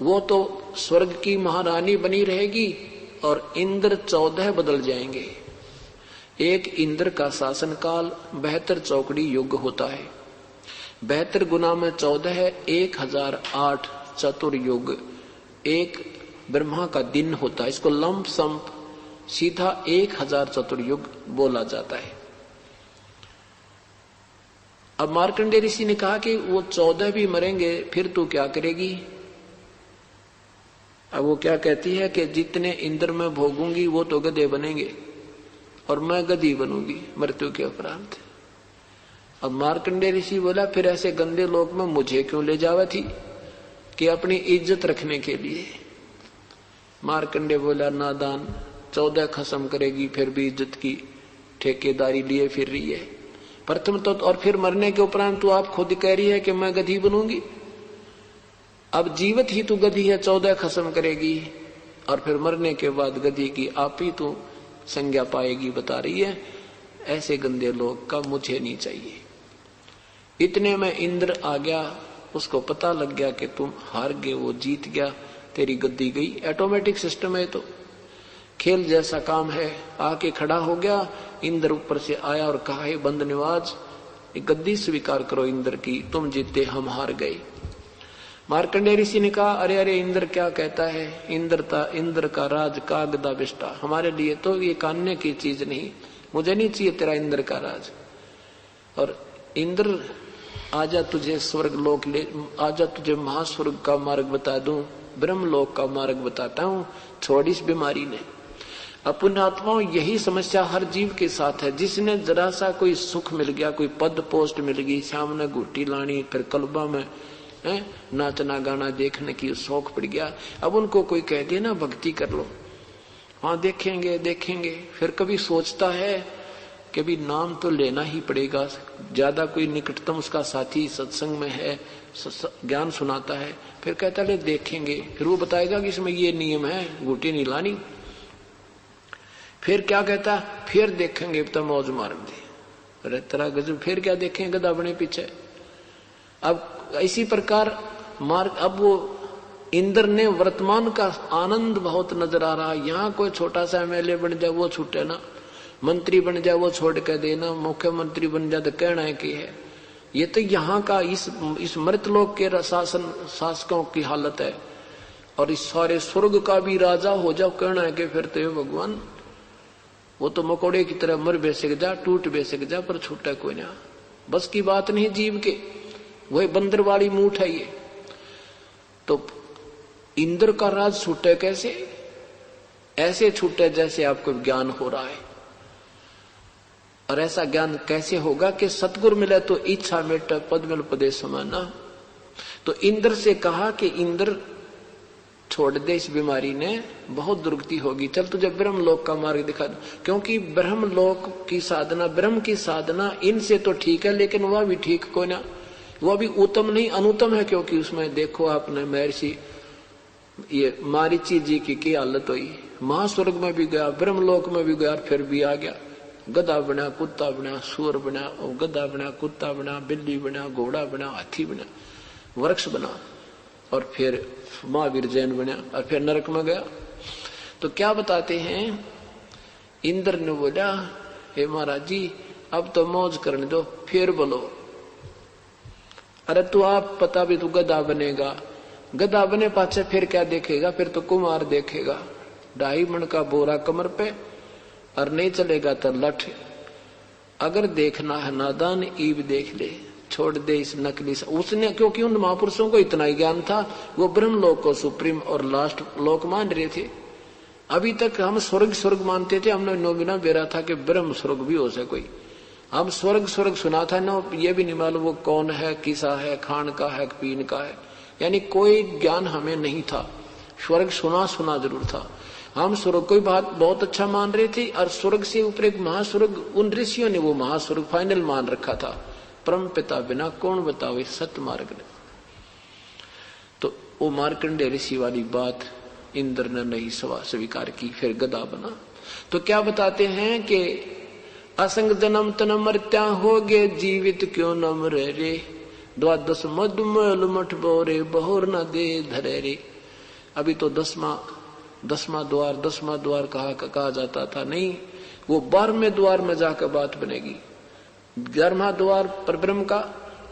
Speaker 1: वो तो स्वर्ग की महारानी बनी रहेगी, और इंद्र 14 बदल जाएंगे। एक इंद्र का शासन काल 72 चौकड़ी युग होता है, 72 गुना में 14 है, 1008 चतुर्युग एक ब्रह्मा का दिन होता है। इसको लंप संप सीधा 1000 चतुर्युग बोला जाता है। अब मार्कंडे ऋषि ने कहा कि वो 14 भी मरेंगे, फिर तू क्या करेगी? अब वो क्या कहती है कि जितने इंद्र में भोगूंगी वो तो गधे बनेंगे, और मैं गधी बनूंगी मृत्यु के उपरांत। अब मार्कंडे ऋषि बोला, फिर ऐसे गंदे लोक में मुझे क्यों ले जावा थी? कि अपनी इज्जत रखने के लिए। मार्कंडे बोला नादान, 14 खत्म करेगी फिर भी इज्जत की ठेकेदारी लिए फिर रही है। प्रथम तो और फिर मरने के उपरांत तू आप खुद कह रही है कि मैं गधी बनूंगी। अब जीवित ही तू गधी है, 14 खत्म करेगी और फिर मरने के बाद गधी की आप ही तू संज्ञा पाएगी, बता रही है। ऐसे गंदे लोग का मुझे नहीं चाहिए। इतने में इंद्र आ गया, उसको पता लग गया कि तुम हार गए, वो जीत गया, तेरी गद्दी गई। ऑटोमेटिक सिस्टम है, तो खेल जैसा काम है। आके खड़ा हो गया, इंद्र ऊपर से आया और कहा, हे बंद निवाज, गद्दी स्वीकार करो इंद्र की, तुम जीते हम हार गए। मार्कंडेय ऋषि ने कहा, अरे अरे इंद्र क्या कहता है, इंद्र का राज का गदा बिष्टा, हमारे लिए तो ये कानने की चीज नहीं, मुझे नहीं चाहिए तेरा इंद्र का राज। और इंद्र आजा तुझे स्वर्ग लोक ले, आजा तुझे महास्वर्ग का मार्ग बता दूं, ब्रह्मलोक का मार्ग बताता हूं, छोड़ इस बीमारी ने। पुण्यात्माओं, यही समस्या हर जीव के साथ है। जिसने जरा सा कोई सुख मिल गया, कोई पद पोस्ट मिल गई, सामने घुट्टी लानी, फिर कल्बा में नाचना गाना देखने की शौक पड़ गया, अब उनको कोई कह दे ना भक्ति कर लो, हाँ देखेंगे देखेंगे, फिर कभी सोचता है कि भी नाम तो लेना ही पड़ेगा, ज्यादा कोई निकटतम उसका साथी सत्संग में है, ज्ञान सुनाता है, फिर कहता है देखेंगे, फिर वो बताएगा कि इसमें ये नियम है, घुट्टी नहीं लानी। फिर क्या कहता, फिर देखेंगे तो मौज मार दे, अरे तेरा गजब, फिर क्या देखेंगे गधा बने पीछे। अब इसी प्रकार मार्ग, अब वो इंद्र ने वर्तमान का आनंद बहुत नजर आ रहा। यहाँ कोई छोटा सा एमएलए बन जाए वो छूटे ना, मंत्री बन जाए वो छोड़ के देना, मुख्यमंत्री बन जाए तो कहना है कि है। ये तो यहाँ का इस मृतलोक के शासकों की हालत है। और इस सारे स्वर्ग का भी राजा हो जाओ, कहना है कि फिर तो भगवान वो तो मकोड़े की तरह मर बेसक जा, टूट बेसक जा, पर छूटा कोई ना। बस की बात नहीं जीव के, वही बंदर वाली मूठ है ये। तो इंद्र का राज छूटे कैसे? ऐसे छूटे जैसे आपको ज्ञान हो रहा है। और ऐसा ज्ञान कैसे होगा कि सतगुरु मिले तो इच्छा मेटे, पद मिल पदे समाना। तो इंद्र से कहा कि इंद्र छोड़ दे इस बीमारी ने, बहुत दुर्गति होगी, चल तुझे ब्रह्मलोक का मार्ग दिखा दो। क्योंकि ब्रह्मलोक की साधना, ब्रह्म की साधना इनसे तो ठीक है, लेकिन वह भी ठीक कोई ना, वह भी उत्तम नहीं अनुत्तम है। क्योंकि उसमें देखो आपने महर्षि ये मारीची जी की हालत हुई, महास्वर्ग में भी गया, ब्रह्मलोक में भी गया, फिर भी आ गया, गधा बना, कुत्ता बना, सुअर बना, गधा बना, कुत्ता बना, बिल्ली बना, घोड़ा बना, हाथी बना, वृक्ष बना, और फिर महावीर जैन बना, और फिर नरक में गया। तो क्या बताते हैं, इंद्र ने बोला, हे महाराज जी अब तो मौज करने दो, फिर बोलो। अरे तू आप पता भी तू गधा बनेगा, गधा बने पाछे फिर क्या देखेगा, फिर तो कुमार देखेगा, 2.5 मन का बोरा कमर पे, और नहीं चलेगा तो लठ। अगर देखना है नादान ईब देख ले, छोड़ दे इस नकली से। उसने, क्योंकि उन महापुरुषों को इतना ही ज्ञान था, वो ब्रह्म लोक को सुप्रीम और लास्ट लोक मान रहे थे। अभी तक हम स्वर्ग मानते थे, हमने नो बिना बेरा था कि ब्रह्म स्वर्ग भी हो सके कोई। हम स्वर्ग सुना था ना, ये भी नहीं मालूम वो कौन है, किसा है, खान का है, पीन का है, यानी कोई ज्ञान हमें नहीं था। स्वर्ग सुना जरूर था। हम स्वर्ग को बात बहुत अच्छा मान रहे थे, और स्वर्ग से ऊपर एक महास्वर्ग, उन ऋषियों ने वो महास्वर्ग फाइनल मान रखा था। परम पिता बिना कौन बतावे सत्य मार्ग ने। तो वो मार्कंडेय ऋषि वाली बात इंद्र ने नहीं स्वीकार की, फिर गधा बना। तो क्या बताते हैं कि असंग जन्म तन मर्त्या हो गे, जीवित क्यों न मरे रे, 12 मधुमल मठ बोरे, बहुर न दे धरे रे। अभी तो 10वां द्वार कहा जाता था, नहीं, वो 12वें द्वार में जाकर बात बनेगी। 11वां द्वार परब्रह्म का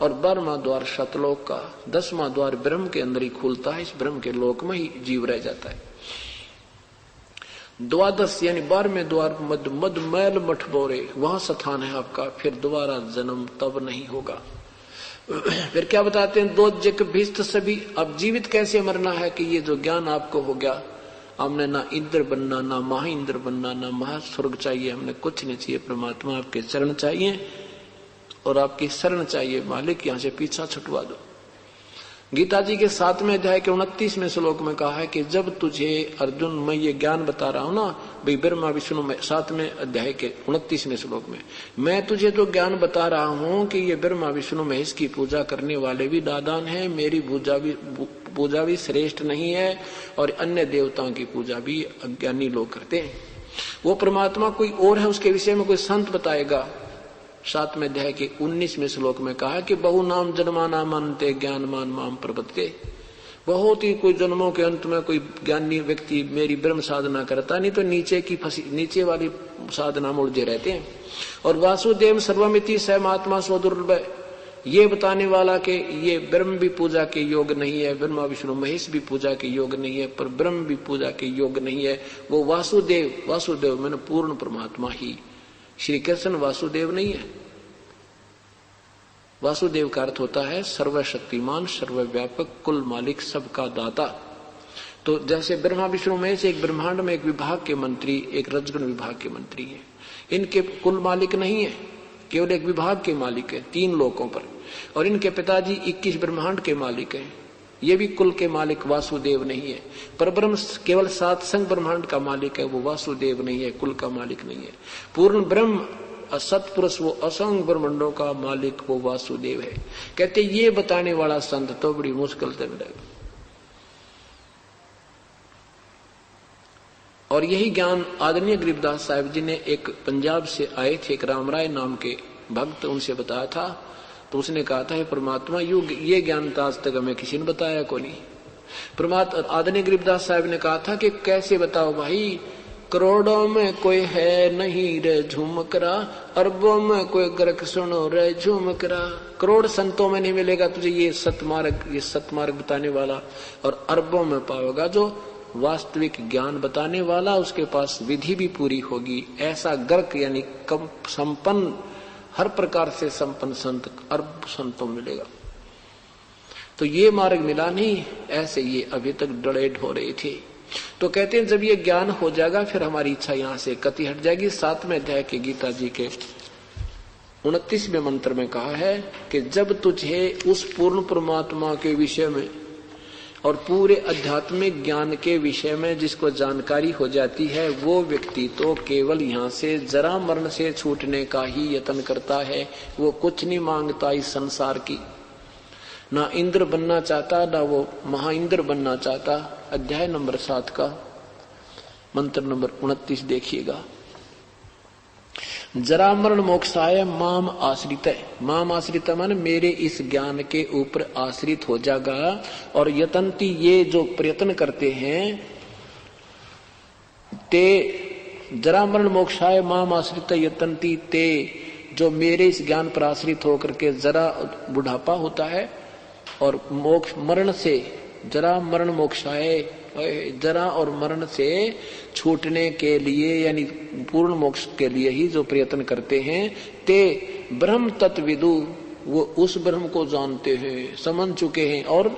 Speaker 1: और 12वां द्वार सतलोक का, 10वां द्वार ब्रह्म के अंदर ही खुलता है, इस ब्रह्म के लोक में ही जीव रह जाता है। 12 यानी 12वें द्वार मद मैल मठ बोरे, वहां स्थान है आपका, फिर दोबारा जन्म तब नहीं होगा। फिर क्या बताते हैं, 2 जग भीस्त सभी। अब जीवित कैसे मरना है कि ये जो ज्ञान आपको हो गया, हमने ना इंद्र बनना, ना महाइंद्र बनना, ना महास्वर्ग चाहिए, हमने कुछ नहीं चाहिए, परमात्मा आपके चरण चाहिए और आपकी शरण चाहिए। मालिक यहाँ से पीछा छुटवा दो। गीता जी के 7वें अध्याय के 29वें श्लोक में कहा है कि जब तुझे अर्जुन मैं ये ज्ञान बता रहा हूं ना भाई ब्रह्मा विष्णु में, 7वें अध्याय के 29वें श्लोक में मैं तुझे तो ज्ञान बता रहा हूं कि ये ब्रह्मा विष्णु महेश की पूजा करने वाले भी नादान हैं, मेरी पूजा भी श्रेष्ठ नहीं है और अन्य देवताओं की पूजा भी अज्ञानी लोग करते हैं। वो परमात्मा कोई और है, उसके विषय में कोई संत बताएगा। 7वें अध्याय के 19वें श्लोक में कहा कि बहु नाम जन्माना मानते ज्ञानमान माम प्रपद्ये। बहुत ही कोई जन्मों के अंत में कोई ज्ञानी व्यक्ति मेरी ब्रह्म साधना करता, नहीं तो नीचे वाली साधना में उलझे रहते हैं। और वासुदेव सर्वमिति स महात्मा स्वदुर्लभ, ये बताने वाला कि ये ब्रह्म भी पूजा के योग नहीं है, ब्रह्मा विष्णु महेश भी पूजा के योग नहीं है, पर ब्रह्म भी पूजा के योग नहीं है। वो वासुदेव मैंने पूर्ण परमात्मा ही, श्री कृष्ण वासुदेव नहीं है। वासुदेव का अर्थ होता है सर्वशक्तिमान, सर्वव्यापक, कुल मालिक, सबका दाता। तो जैसे ब्रह्मा विष्णु महेश एक ब्रह्मांड में एक विभाग के मंत्री, एक रजगुण विभाग के मंत्री है, इनके कुल मालिक नहीं है, केवल एक विभाग के मालिक है 3 लोकों पर। और इनके पिताजी 21 ब्रह्मांड के मालिक हैं, ये भी कुल के मालिक वासुदेव नहीं है। पर ब्रह्म केवल 7 संग ब्रह्मांड का मालिक है, वो वासुदेव नहीं है, कुल का मालिक नहीं है। पूर्ण ब्रह्म असतपुरुष वो असंग ब्रह्मांडों का मालिक वो वासुदेव है। कहते ये बताने वाला संत तो बड़ी मुश्किल से मिलेगा। और यही ज्ञान आदरणीय गरीबदास साहिब जी ने एक पंजाब से आए थे, एक रामराय नाम के भक्त, उनसे बताया था। तो उसने कहा था परमात्मा ये ज्ञान तो आज तक हमें किसी ने बताया को नहीं। परमात्मा आदरणीय गरीबदास साहब ने कहा था कि कैसे बताओ भाई, करोड़ों में कोई है नहीं रे झुमकरा, अरबों में कोई ग्रक सुनो रे झुमकरा। करोड़ संतों में नहीं मिलेगा तुझे ये सतमार्ग बताने वाला, और अरबों में पाओगा जो वास्तविक ज्ञान बताने वाला, उसके पास विधि भी पूरी होगी। ऐसा गर्क यानी कम संपन्न, हर प्रकार से संपन्न संत अरब संतों मिलेगा। तो ये मार्ग मिला नहीं, ऐसे ये अभी तक डड़ेड हो रहे थे। तो कहते हैं जब ये ज्ञान हो जाएगा फिर हमारी इच्छा यहां से कति हट जाएगी। 7वें अध्याय के गीता जी के 29वें मंत्र में कहा है कि जब तुझे उस पूर्ण परमात्मा के विषय में और पूरे आध्यात्मिक ज्ञान के विषय में जिसको जानकारी हो जाती है, वो व्यक्ति तो केवल यहाँ से जरा मरण से छूटने का ही यत्न करता है। वो कुछ नहीं मांगता इस संसार की, ना इंद्र बनना चाहता, ना वो महाइंद्र बनना चाहता। अध्याय नंबर 7 का मंत्र नंबर 29 देखिएगा। जरा मरण मोक्षाय माम आश्रित है। माम आश्रित माने मेरे इस ज्ञान के ऊपर आश्रित हो जाएगा। और यतंती ये जो प्रयत्न करते हैं, ते जरा मरण मोक्षाय माम आश्रित यतंती, ते जो मेरे इस ज्ञान पर आश्रित होकर के जरा बुढ़ापा होता है और मोक्ष मरण से, जरा मरण मोक्षाय, जरा और मरण से छूटने के लिए यानी पूर्ण मोक्ष के लिए ही जो प्रयत्न करते हैं, ते ब्रह्म तत्विदु, वो उस ब्रह्म को जानते हैं, समझ चुके हैं। और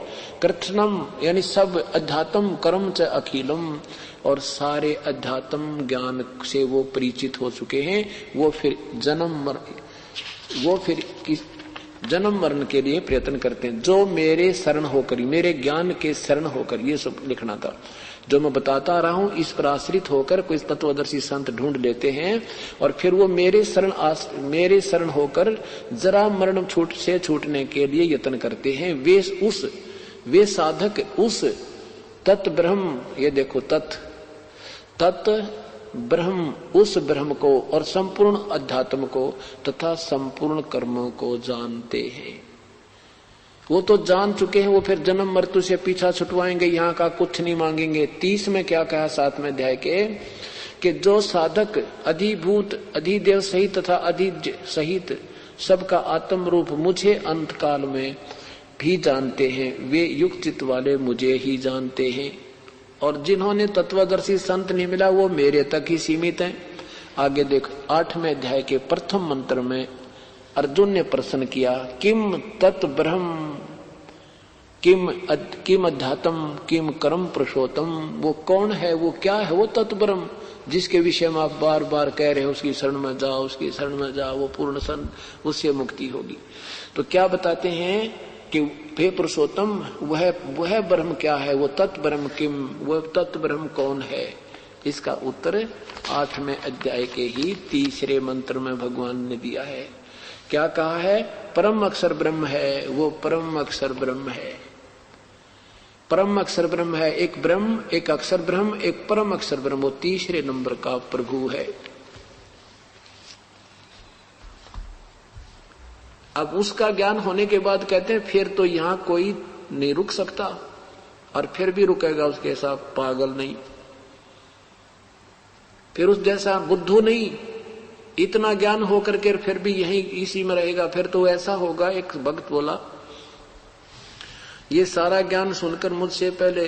Speaker 1: कृष्णम यानी सब अध्यात्म कर्म च अखिलम, और सारे अध्यात्म ज्ञान से वो परिचित हो चुके हैं। वो फिर जन्म मरण के लिए प्रयत्न करते हैं। जो मेरे शरण होकर, मेरे ज्ञान के शरण होकर, ये सब लिखना था। जो मैं बताता रहा हूं इस पर आश्रित होकर कोई तत्वदर्शी संत ढूंढ लेते हैं और फिर वो मेरे शरण होकर जरा मरण से छूटने के लिए यत्न करते हैं। वे साधक उस तत् ब्रह्म, ये देखो तत् ब्रह्म, उस ब्रह्म को और संपूर्ण अध्यात्म को तथा संपूर्ण कर्मों को जानते हैं। वो तो जान चुके हैं, वो फिर जन्म मृत्यु से पीछा छुटवाएंगे, यहाँ का कुछ नहीं मांगेंगे। 30 में क्या कहा 7वें अध्याय के, कि जो साधक अधिभूत अधिदेव सहित तथा अधिज सहित सबका आत्म रूप मुझे अंत काल में भी जानते हैं, वे युक्त चित्त वाले मुझे ही जानते हैं। और जिन्होंने तत्वदर्शी संत नहीं मिला वो मेरे तक ही सीमित हैं। आगे देख 8वें अध्याय के प्रथम मंत्र में अर्जुन ने प्रश्न किया, किम तत् ब्रह्म किम अध्यात्म किम कर्म पुरुषोत्तम, वो कौन है, वो क्या है वो तत् ब्रह्म जिसके विषय में आप बार बार कह रहे हो उसकी शरण में जाओ, उसकी शरण में जाओ, वो पूर्ण संत, उससे मुक्ति होगी। तो क्या बताते हैं कि हे पुरुषोत्तम वह ब्रह्म क्या है, वो तत् ब्रह्म किम, वह तत् ब्रह्म कौन है। इसका उत्तर 8वें अध्याय के ही 3रे मंत्र में भगवान ने दिया है। क्या कहा है? परम अक्षर ब्रह्म है, वो परम अक्षर ब्रह्म है। परम अक्षर ब्रह्म है, एक ब्रह्म, एक अक्षर ब्रह्म, एक परम अक्षर ब्रह्म, वो 3रे नंबर का प्रभु है। अब उसका ज्ञान होने के बाद कहते हैं फिर तो यहां कोई नहीं रुक सकता, और फिर भी रुकेगा उसके साथ पागल नहीं, फिर उस जैसा बुद्धू नहीं। इतना ज्ञान होकर के फिर भी यही इसी में रहेगा, फिर तो ऐसा होगा। एक भक्त बोला, ये सारा ज्ञान सुनकर मुझसे पहले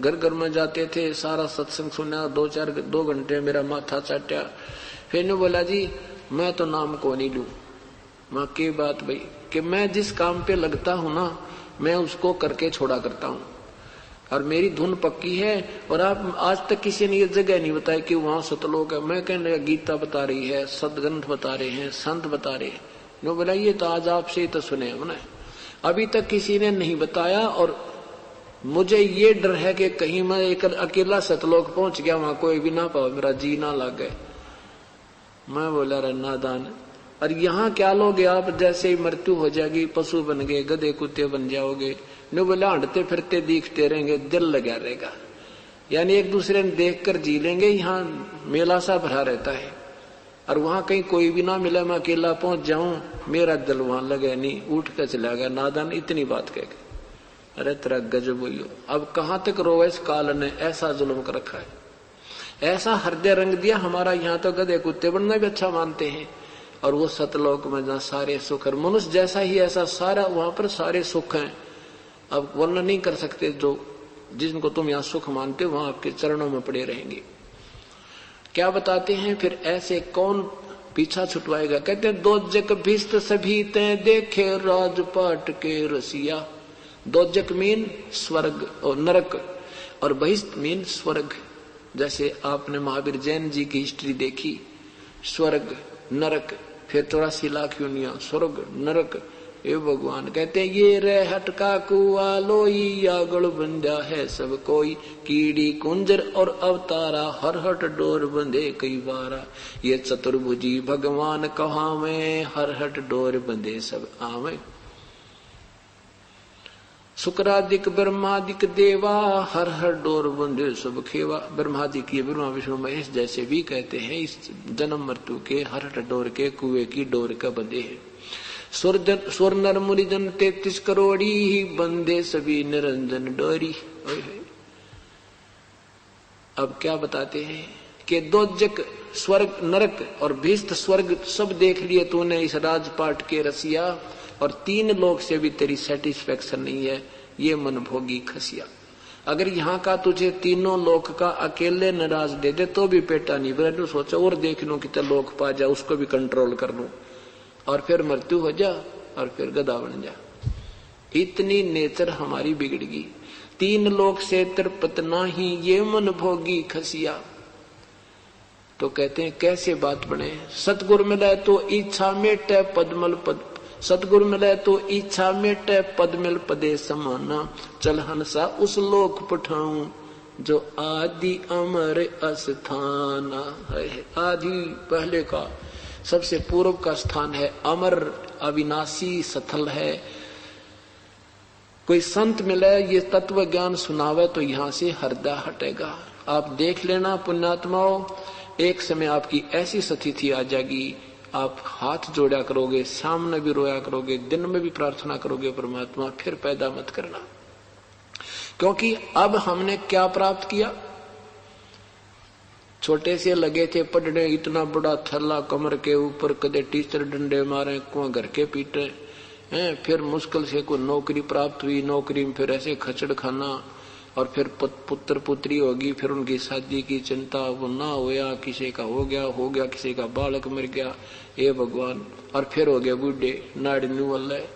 Speaker 1: घर घर में जाते थे, सारा सत्संग सुना, 2 घंटे मेरा माथा चाटा, फिर ने बोला जी मैं तो नाम को नहीं लूं। मां की बात भाई कि मैं जिस काम पे लगता हूं ना, मैं उसको करके छोड़ा करता हूं, और मेरी धुन पक्की है। और आप आज तक किसी ने ये जगह नहीं बताई कि वहां सतलोक है। मैं कहने लगा गीता बता रही है, सदग्रंथ बता रहे हैं, संत बता रहे हैं। नो बोला ये तो आज आपसे ही तो सुने हमने, अभी तक किसी ने नहीं बताया। और मुझे ये डर है कि कहीं मैं एक अकेला सतलोक पहुंच गया, वहां कोई भी ना पाओ, मेरा जी ना लग गए। मैं बोला रे नादान, और यहाँ क्या लोगे आप, जैसे ही मृत्यु हो जाएगी पशु बन गए, गधे कुत्ते बन जाओगे। नो बोला हटते फिरते दिखते रहेंगे, दिल लगा रहेगा, यानी एक दूसरे ने देख कर जी लेंगे। यहाँ मेला सा भरा रहता है, और वहां कहीं कोई भी ना मिला, मैं अकेला पहुंच जाऊं, मेरा दिल वहां लगे नहीं, उठ कर चला गया। नादान इतनी बात कह गए, अरे तेरा गजब हुई हो। अब कहां तक रोवे, इस काल ने ऐसा जुल्म कर रखा है, ऐसा हृदय रंग दिया हमारा। यहाँ तो गधे कुत्ते बनना भी अच्छा मानते हैं, और वो सतलोक में जहाँ सारे सुख, और मनुष्य जैसा ही ऐसा सारा वहां पर सारे सुख हैं। अब वर्णन नहीं कर सकते, जो जिनको तुम यहाँ सुख मानते हो वहां आपके चरणों में पड़े रहेंगे। क्या बताते हैं फिर, ऐसे कौन पीछा छुटवाएगा? कहते हैं दोजक भिस्त सभी ते देखे राजपाट के रसिया। दोजक मीन स्वर्ग और नरक, और बहिष्ठ मीन स्वर्ग। जैसे आपने महावीर जैन जी की हिस्ट्री देखी, स्वर्ग नरक, फिर 84 लाख योनियां, स्वर्ग नरक। ये भगवान कहते हैं ये रे हटका कुआ लोई आगल बंधा है सब कोई, कीड़ी कुंजर और अवतारा हर हट डोर बंधे कई बारा। ये चतुर्भुजी भगवान कहावे, हर हट डोर बंधे सब आवे। शुक्रादिक ब्रह्मादिक देवा, हर हर डोर बंधे सब खेवा। ब्रह्मादिक ये ब्रह्मा विष्णु महेश जैसे भी कहते हैं, इस जन्म मृत्यु के हर हर डोर के कुएं की डोर का बंधे है। स्वर नर मुनिजन 33 करोड़ी ही बंधे सभी निरंजन डोरी। अब क्या बताते हैं कि दोजक स्वर्ग नरक और भीष्ट स्वर्ग सब देख लिए तूने इस राजपाट के रसिया, और 3 लोक से भी तेरी सेटिस्फेक्शन नहीं है, ये मन भोगी खसिया। अगर यहाँ का तुझे 3 लोक का अकेले नाराज दे दे तो भी पेटा नहीं भरे, तो सोचो और देख लूं कितने लोक पा जा, उसको भी कंट्रोल कर लूं, और फिर मृत्यु हो जा और फिर गधा बन जा। इतनी नेचर हमारी बिगड़गी। 3 लोक से तृप्त नाही, ये मन भोगी खसिया। तो कहते हैं कैसे बात बने, सतगुरु मिले तो इच्छा मेटे पद्मल पद, सतगुरु मिले तो इच्छा मेटे पद्मल पदे समाना। चल हंसा उस लोक पठाऊं जो आदि अमर अस्थाना है। आदि पहले का सबसे पूर्व का स्थान है, अमर अविनाशी स्थल है। कोई संत मिले ये तत्व ज्ञान सुनावे तो यहां से हृदय हटेगा। आप देख लेना पुण्यात्माओं, एक समय आपकी ऐसी स्थिति आ जाएगी, आप हाथ जोड़ा करोगे, सामने भी रोया करोगे, दिन में भी प्रार्थना करोगे परमात्मा फिर पैदा मत करना। क्योंकि अब हमने क्या प्राप्त किया, छोटे से लगे थे पढ़ने, इतना बड़ा थल्ला कमर के ऊपर, कदे टीचर डंडे मारे, कुआं घर के पीटे हैं, फिर मुश्किल से कोई नौकरी प्राप्त हुई, नौकरी में फिर ऐसे खचड़ खाना, और फिर पुत्र पुत्री होगी, फिर उनकी शादी की चिंता, वो ना होया, किसी का हो गया, किसी का बालक मर गया, ये भगवान, और फिर हो गया बूढ़े नाड़ी नुअल है,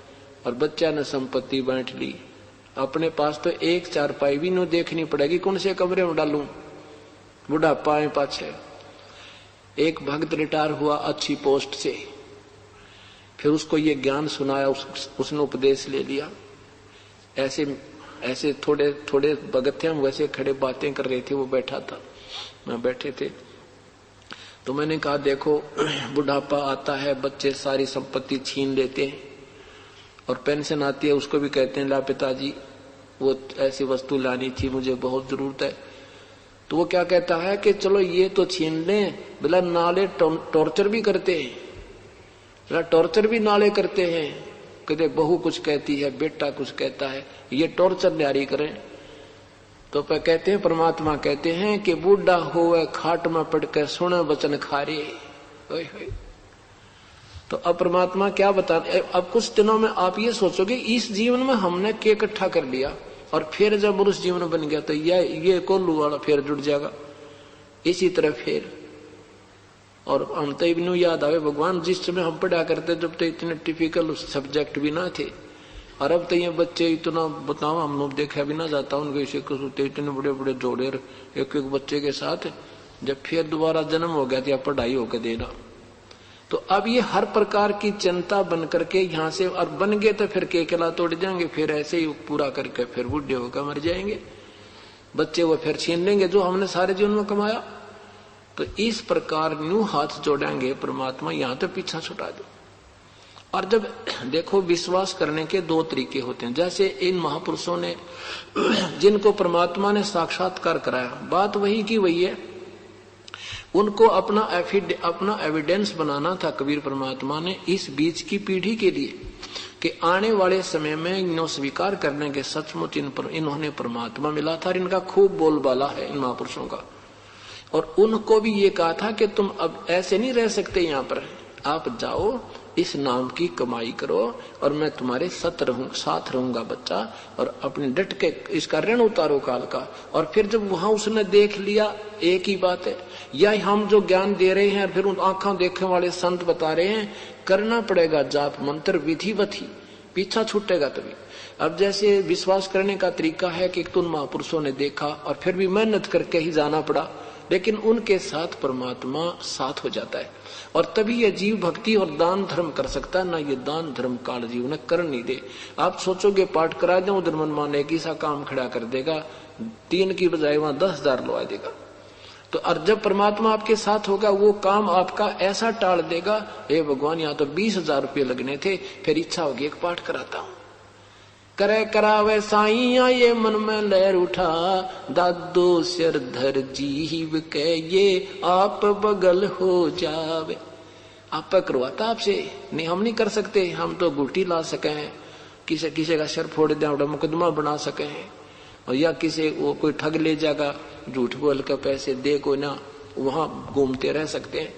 Speaker 1: और बच्चा ने संपत्ति बांट ली। अपने पास तो एक चारपाई भी न देखनी पड़ेगी, कौन से कमरे में डालूं, बुढ़ापा है पाछे। एक भक्त रिटायर हुआ अच्छी पोस्ट से, फिर उसको ये ज्ञान सुनाया, उसने उपदेश ले लिया। ऐसे ऐसे थोड़े थोड़े भगत थे हम, वैसे खड़े बातें कर रहे थे, वो बैठा था, मैं बैठे थे। तो मैंने कहा देखो बुढ़ापा आता है, बच्चे सारी संपत्ति छीन लेते हैं, और पेंशन आती है, उसको भी कहते हैं ला पिताजी वो ऐसी वस्तु लानी थी, मुझे बहुत जरूरत है। तो वो क्या कहता है कि चलो ये तो छीन लें, बोला नाले टॉर्चर भी करते हैं, बोला टॉर्चर भी नाले करते हैं, कहते बहू कुछ कहती है, बेटा कुछ कहता है, ये टॉर्चर जारी करें। तो कहते हैं परमात्मा कहते हैं कि बूढ़ा होवे खाट में पड़कर सुने वचन खारे। तो अब परमात्मा क्या बता, अब कुछ दिनों में आप ये सोचोगे इस जीवन में हमने क्या इकट्ठा कर लिया, और फिर जब पुरुष जीवन बन गया तो ये कोल्लू वाला फिर जुड़ जाएगा, इसी तरह फिर। और हम तो इबनू याद आवे भगवान, जिस समय हम पढ़ा करते जब तो इतने टिपिकल सब्जेक्ट भी ना थे, और अब तो ये बच्चे इतना बताओ हम लोग देखा भी ना जाता उनके इसे कुछ होते इतने बड़े बड़े जोड़े एक एक बच्चे के साथ, जब फिर दोबारा जन्म हो गया तो पढ़ाई होकर देना। तो अब ये हर प्रकार की चिंता बन करके यहाँ से, और बन गए तो फिर केकला तोड़ जाएंगे, फिर ऐसे ही पूरा करके फिर बूढ़े होकर मर जाएंगे, बच्चे वो फिर छीन लेंगे जो हमने सारे जीवन में कमाया। तो इस प्रकार न्यू हाथ जोड़ेंगे परमात्मा, यहाँ तो पीछा छुटा दो। और जब देखो विश्वास करने के दो तरीके होते हैं, जैसे इन महापुरुषों ने जिनको परमात्मा ने साक्षात्कार कराया, बात वही की वही है, उनको अपना एविडेंस बनाना था कबीर परमात्मा ने इस बीच की पीढ़ी के लिए, कि आने वाले समय में इन्हों स्वीकार करने के सचमुच इन्होंने परमात्मा मिला था, और इनका खूब बोलबाला है इन महापुरुषों का। और उनको भी ये कहा था कि तुम अब ऐसे नहीं रह सकते, यहाँ पर आप जाओ, इस नाम की कमाई करो, और मैं तुम्हारे साथ रहूंगा बच्चा, और अपने डट के इसका ऋण उतारो काल का। और फिर जब वहां उसने देख लिया, एक ही बात है, या हम जो ज्ञान दे रहे हैं फिर उन आंखों देखने वाले संत बता रहे हैं, करना पड़ेगा जाप मंत्र विधिवत ही, पीछा छूटेगा तभी। अब जैसे विश्वास करने का तरीका है कि तुम महापुरुषों ने देखा और फिर भी मेहनत करके ही जाना पड़ा, लेकिन उनके साथ परमात्मा साथ हो जाता है, और तभी ये जीव भक्ति और दान धर्म कर सकता है, ना ये दान धर्म काल जीव ने कर नहीं दे। आप सोचोगे पाठ करा दें, उधर मनमान एक सा काम खड़ा कर देगा, 3 की बजाय वहां 10,000 लगा देगा। तो और जब परमात्मा आपके साथ होगा, वो काम आपका ऐसा टाल देगा, हे भगवान यहाँ तो 20,000 रुपये लगने थे, फिर इच्छा होगी एक पाठ कराता हूं, करे करावे साइया ये मन में लहर उठा, दादो सिर धर जीव के ये आप बगल हो जावे। आप करवाता आपसे नहीं, हम नहीं कर सकते, हम तो गुटी ला सके हैं, किसी का सिर फोड़ दे मुकदमा बना सके हैं, और या किसी वो कोई ठग ले जाएगा, झूठ बोल कर पैसे दे कोई ना, वहां घूमते रह सकते हैं।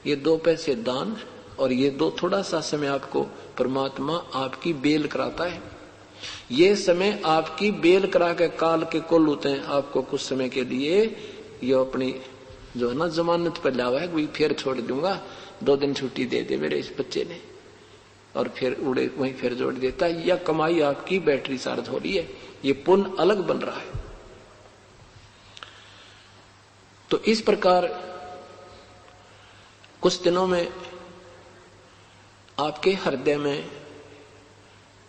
Speaker 1: ये 2 पैसे दान, और ये 2 थोड़ा सा समय आपको परमात्मा आपकी बेल कराता है। ये समय आपकी बेल करा के काल के कुल होते हैं, आपको कुछ समय के लिए ये अपनी जो है ना जमानत पर लावा है, वही फिर छोड़ दूंगा, 2 दिन छुट्टी दे दे मेरे इस बच्चे ने, और फिर उड़े वहीं फिर जोड़ देता है। यह कमाई आपकी बैटरी चार्ज हो रही है, ये पुण्य अलग बन रहा है। तो इस प्रकार कुछ दिनों में आपके हृदय में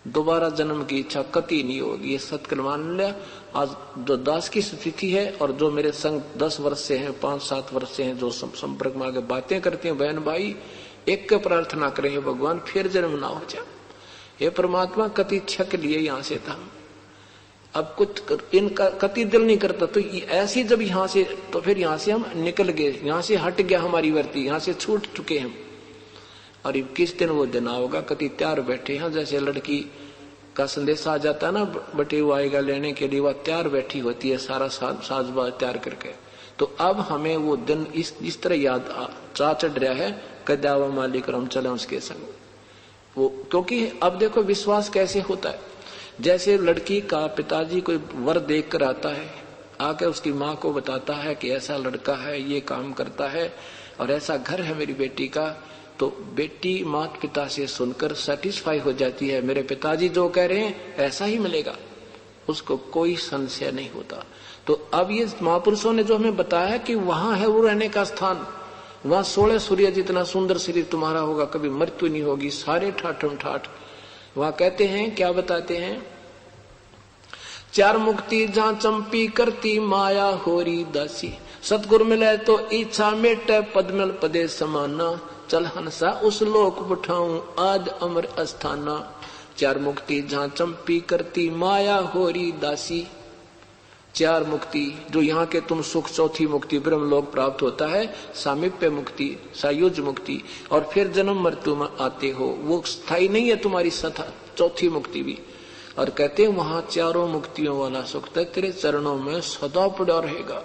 Speaker 1: दोबारा जन्म की इच्छा कति नहीं होगी, ये सत्कर्मान लिया। आज जो दास की स्थिति है, और जो मेरे संग 10 वर्ष से हैं, 5-7 वर्ष से हैं, जो संपर्क में आगे बातें करते हैं बहन भाई, एक के प्रार्थना करें, भगवान फिर जन्म ना हो जाए, ये परमात्मा कति इच्छा के लिए यहाँ से था, अब कुछ इनका कति दिल नहीं करता, तो ऐसी जब यहाँ से, तो फिर यहाँ से हम निकल गए, यहाँ से हट गया हमारी वर्ती, यहाँ से छूट चुके हम। और किस दिन वो दिन आओगा, कति तैयार बैठे हैं, जैसे लड़की का संदेश आ जाता है ना, बटे वो आएगा लेने के लिए, वह तैयार बैठी होती है सारा साजबाज तैयार करके। तो अब हमें वो दिन इस तरह याद चा चढ़ रहा है, कद्यावा मालिक हम चले उसके संग वो, क्योंकि अब देखो विश्वास कैसे होता है, जैसे लड़की का पिताजी कोई वर देख कर आता है, आकर उसकी माँ को बताता है कि ऐसा लड़का है, ये काम करता है, और ऐसा घर है मेरी बेटी का, तो बेटी माता पिता से सुनकर सेटिस्फाई हो जाती है, मेरे पिताजी जो कह रहे हैं ऐसा ही मिलेगा, उसको कोई संशय नहीं होता। तो अब ये महापुरुषों ने जो हमें बताया कि वहां है वो रहने का स्थान, वहां 16 सूर्य जितना सुंदर शरीर तुम्हारा होगा, कभी मृत्यु नहीं होगी, सारे ठाठम ठाठ। वहां कहते हैं, क्या बताते हैं, चार मुक्ति जहां चंपी करती माया होरी दासी, सतगुरु मिले तो इच्छा मेटे पद मिल पदे समाना, चल हंसा उस लोक उठाऊं आद अमर अस्थाना। चार मुक्ति जहां चंपी करती माया होरी दासी, चार मुक्ति जो यहाँ के तुम सुख, चौथी मुक्ति ब्रह्म लोक प्राप्त होता है, सामीप्य मुक्ति, सायुज मुक्ति, और फिर जन्म मृत्यु में आते हो, वो स्थायी नहीं है तुम्हारी सथा चौथी मुक्ति भी। और कहते हैं वहां चारों मुक्तियों वाला सुख तेरे चरणों में सदा पड़ा रहेगा।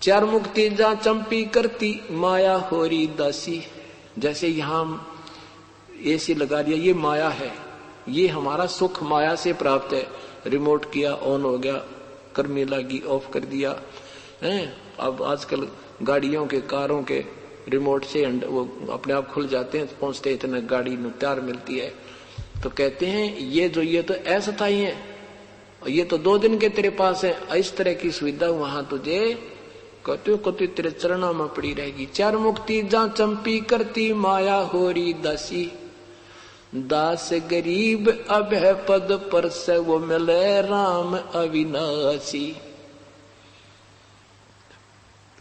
Speaker 1: चार मुक्ति जहां चंपी करती माया होरी दासी, जैसे यहां एसी लगा दिया, ये माया है, ये हमारा सुख माया से प्राप्त है। रिमोट किया, ऑन हो गया, कर्मी लगी, ऑफ कर दिया है। अब आजकल गाड़ियों के, कारों के रिमोट से वो अपने आप खुल जाते हैं, पहुंचते इतने गाड़ी तैयार मिलती है। तो कहते हैं ये तो अस्थायी है, ये तो 2 दिन के तेरे पास है। इस तरह की सुविधा वहां तुझे कहते तेरे चरणों में पड़ी रहेगी। चार मुक्ति जहां चंपी करती माया होरी दासी, दास गरीब अभय पद पर से वो मिले राम अविनाशी,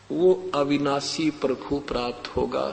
Speaker 1: वो अविनाशी प्रभु प्राप्त होगा।